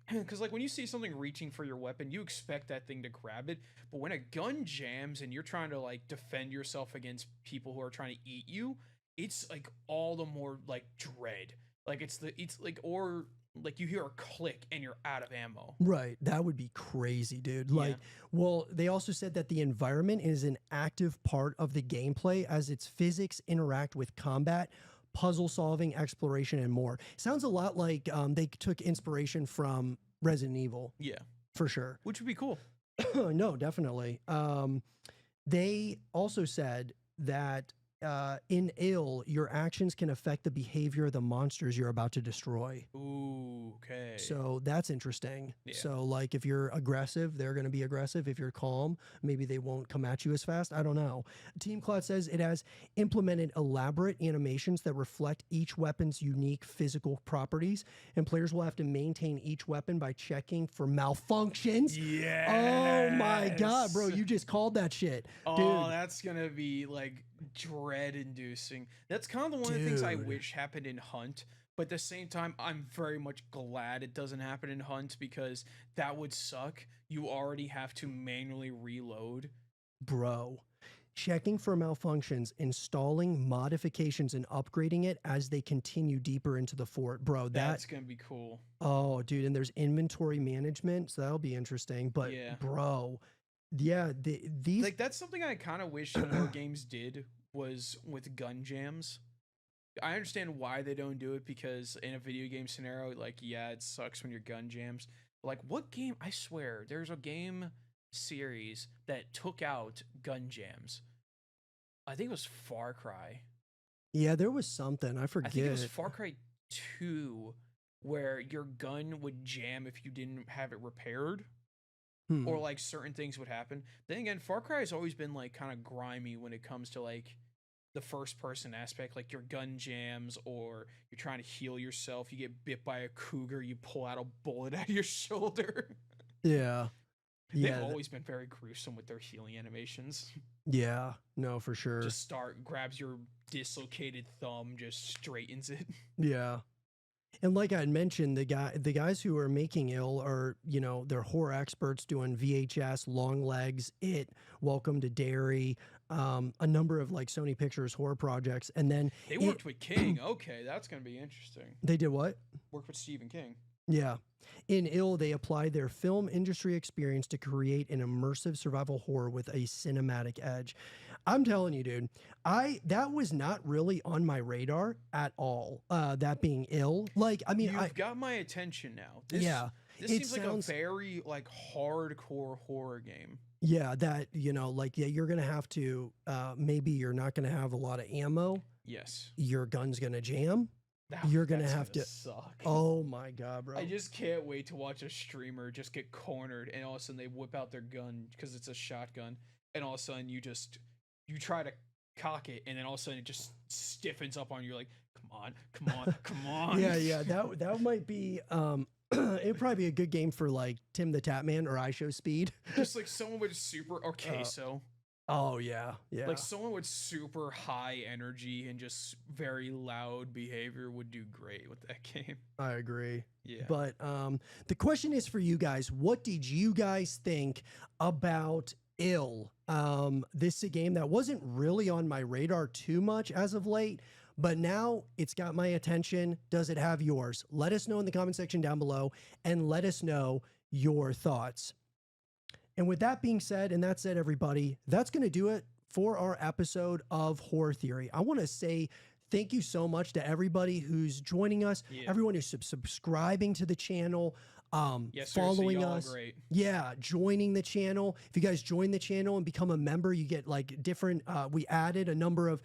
Because like when you see something reaching for your weapon, you expect that thing to grab it. But when a gun jams and you're trying to like defend yourself against people who are trying to eat you, it's like all the more like dread. Like it's like, or like you hear a click and you're out of ammo. Right. That would be crazy, dude. Like, well, they also said that the environment is an active part of the gameplay as its physics interact with combat, puzzle solving, exploration, and more. Sounds a lot like they took inspiration from Resident Evil. Yeah. For sure. Which would be cool. No, definitely. They also said that in ill, your actions can affect the behavior of the monsters you're about to destroy. Ooh, okay. So that's interesting. Yeah. So like if you're aggressive, they're going to be aggressive. If you're calm, maybe they won't come at you as fast. I don't know. Team Cloud says it has implemented elaborate animations that reflect each weapon's unique physical properties, and players will have to maintain each weapon by checking for malfunctions. Yeah. Oh my God, bro. You just called that shit. Oh, dude. That's going to be like dread inducing. That's kind of one of the things I wish happened in Hunt, but at the same time I'm very much glad it doesn't happen in Hunt, because that would suck. You already have to manually reload. Bro, checking for malfunctions, installing modifications, and upgrading it as they continue deeper into the fort. Bro, that's gonna be cool. Oh, dude, and there's inventory management, so that'll be interesting. But bro, yeah, these like that's something I kind of wish more games did, was with gun jams. I understand why they don't do it, because in a video game scenario, like, yeah, it sucks when your gun jams. But like, what game? I swear, there's a game series that took out gun jams. I think it was Far Cry. Yeah, there was something. I forget. I think it was Far Cry 2, where your gun would jam if you didn't have it repaired. Or like certain things would happen. Then again, Far Cry has always been like kind of grimy when it comes to like the first person aspect, like your gun jams, or you're trying to heal yourself, you get bit by a cougar, you pull out a bullet out of your shoulder. Yeah. They've always been very gruesome with their healing animations. Yeah, no, for sure. Just grabs your dislocated thumb, just straightens it. Yeah. And like I had mentioned, the guys who are making ill are, you know, they're horror experts doing VHS, Long Legs, Welcome to Derry, a number of like Sony Pictures horror projects. And then they worked with King. Okay, that's going to be interesting. They did what? Worked with Stephen King. Yeah. In ill, they applied their film industry experience to create an immersive survival horror with a cinematic edge. I'm telling you, dude, that was not really on my radar at all. That being ill, like, I mean, you've got my attention now. This seems like a very like hardcore horror game. Yeah, that, you know, like, yeah, you're gonna have to. Maybe you're not gonna have a lot of ammo. Yes. Your gun's gonna jam. You're gonna have to suck. Oh my God, bro. I just can't wait to watch a streamer just get cornered and all of a sudden they whip out their gun because it's a shotgun, and all of a sudden you try to cock it, and then all of a sudden it just stiffens up on you. You're like, come on. Yeah, that might be it'd probably be a good game for like Tim the Tatman or iShowSpeed. Just like someone with super queso. Oh yeah. Like someone with super high energy and just very loud behavior would do great with that game. I agree. Yeah. But the question is for you guys, what did you guys think about Ill? This is a game that wasn't really on my radar too much as of late, but now it's got my attention. Does it have yours? Let us know in the comment section down below, and let us know your thoughts. And with that being said, and that said, everybody, that's going to do it for our episode of Horror Theory. I want to say thank you so much to everybody who's joining us, everyone who's subscribing to the channel, following us, joining the channel. If you guys join the channel and become a member, you get like different, we added a number of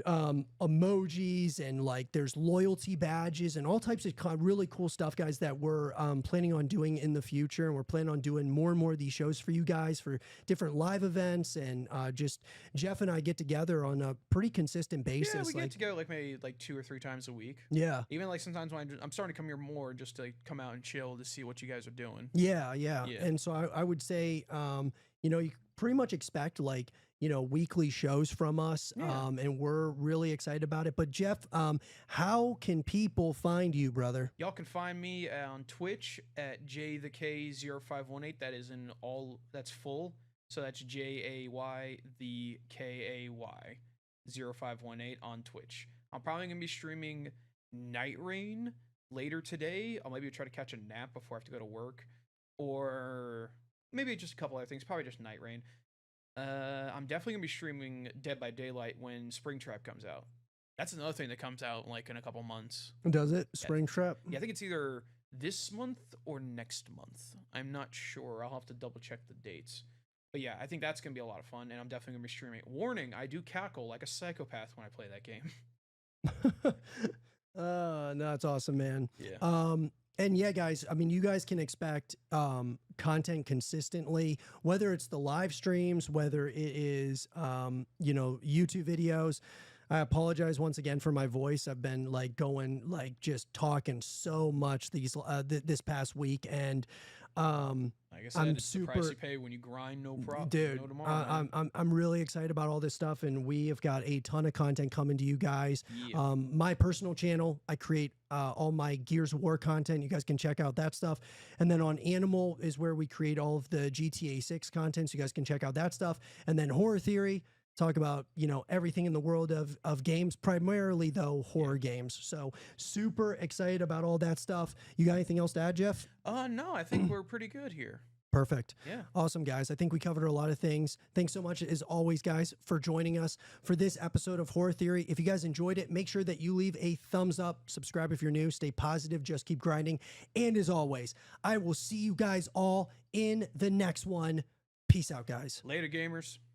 emojis, and like there's loyalty badges and all types of really cool stuff, guys, that we're planning on doing in the future. And we're planning on doing more and more of these shows for you guys for different live events. And just Jeff and I get together on a pretty consistent basis. Yeah, we get together like maybe like 2 or 3 times a week. Yeah. Even like sometimes when I'm starting to come here more just to like, come out and chill to see what you guys are doing. Yeah. And so I would say, you know, you pretty much expect like, you know, weekly shows from us. And we're really excited about it. But Jeff, how can people find you, brother? Y'all can find me on Twitch at JayTheK0518. That is in all, that's full. So that's JAY the KAY 0518 on Twitch. I'm probably gonna be streaming Night Rain later today. I'll maybe try to catch a nap before I have to go to work, or maybe just a couple other things. Probably just Night Rain. I'm definitely gonna be streaming Dead by Daylight when Springtrap comes out. That's another thing that comes out like in a couple months. Does it? Springtrap? Yeah, I think it's either this month or next month. I'm not sure. I'll have to double check the dates. But yeah, I think that's gonna be a lot of fun, and I'm definitely gonna be streaming. Warning: I do cackle like a psychopath when I play that game. No, that's awesome, man. Yeah. And yeah, guys, I mean, you guys can expect content consistently, whether it's the live streams, whether it is, you know, YouTube videos. I apologize once again for my voice. I've been like going, like just talking so much this past week. And like I said, it's the price you pay when you grind, no problem. Dude, I'm really excited about all this stuff, and we have got a ton of content coming to you guys. Yeah. My personal channel, I create all my Gears of War content. You guys can check out that stuff. And then on Animal is where we create all of the GTA 6 content, so you guys can check out that stuff. And then Horror Theory, talk about, you know, everything in the world of games, primarily though horror games. So super excited about all that stuff. You got anything else to add, Jeff? No, I think we're pretty good here. Perfect. Yeah. Awesome, guys. I think we covered a lot of things. Thanks so much, as always, guys, for joining us for this episode of Horror Theory. If you guys enjoyed it, make sure that you leave a thumbs up, subscribe if you're new, stay positive, just keep grinding. And as always, I will see you guys all in the next one. Peace out, guys. Later, gamers.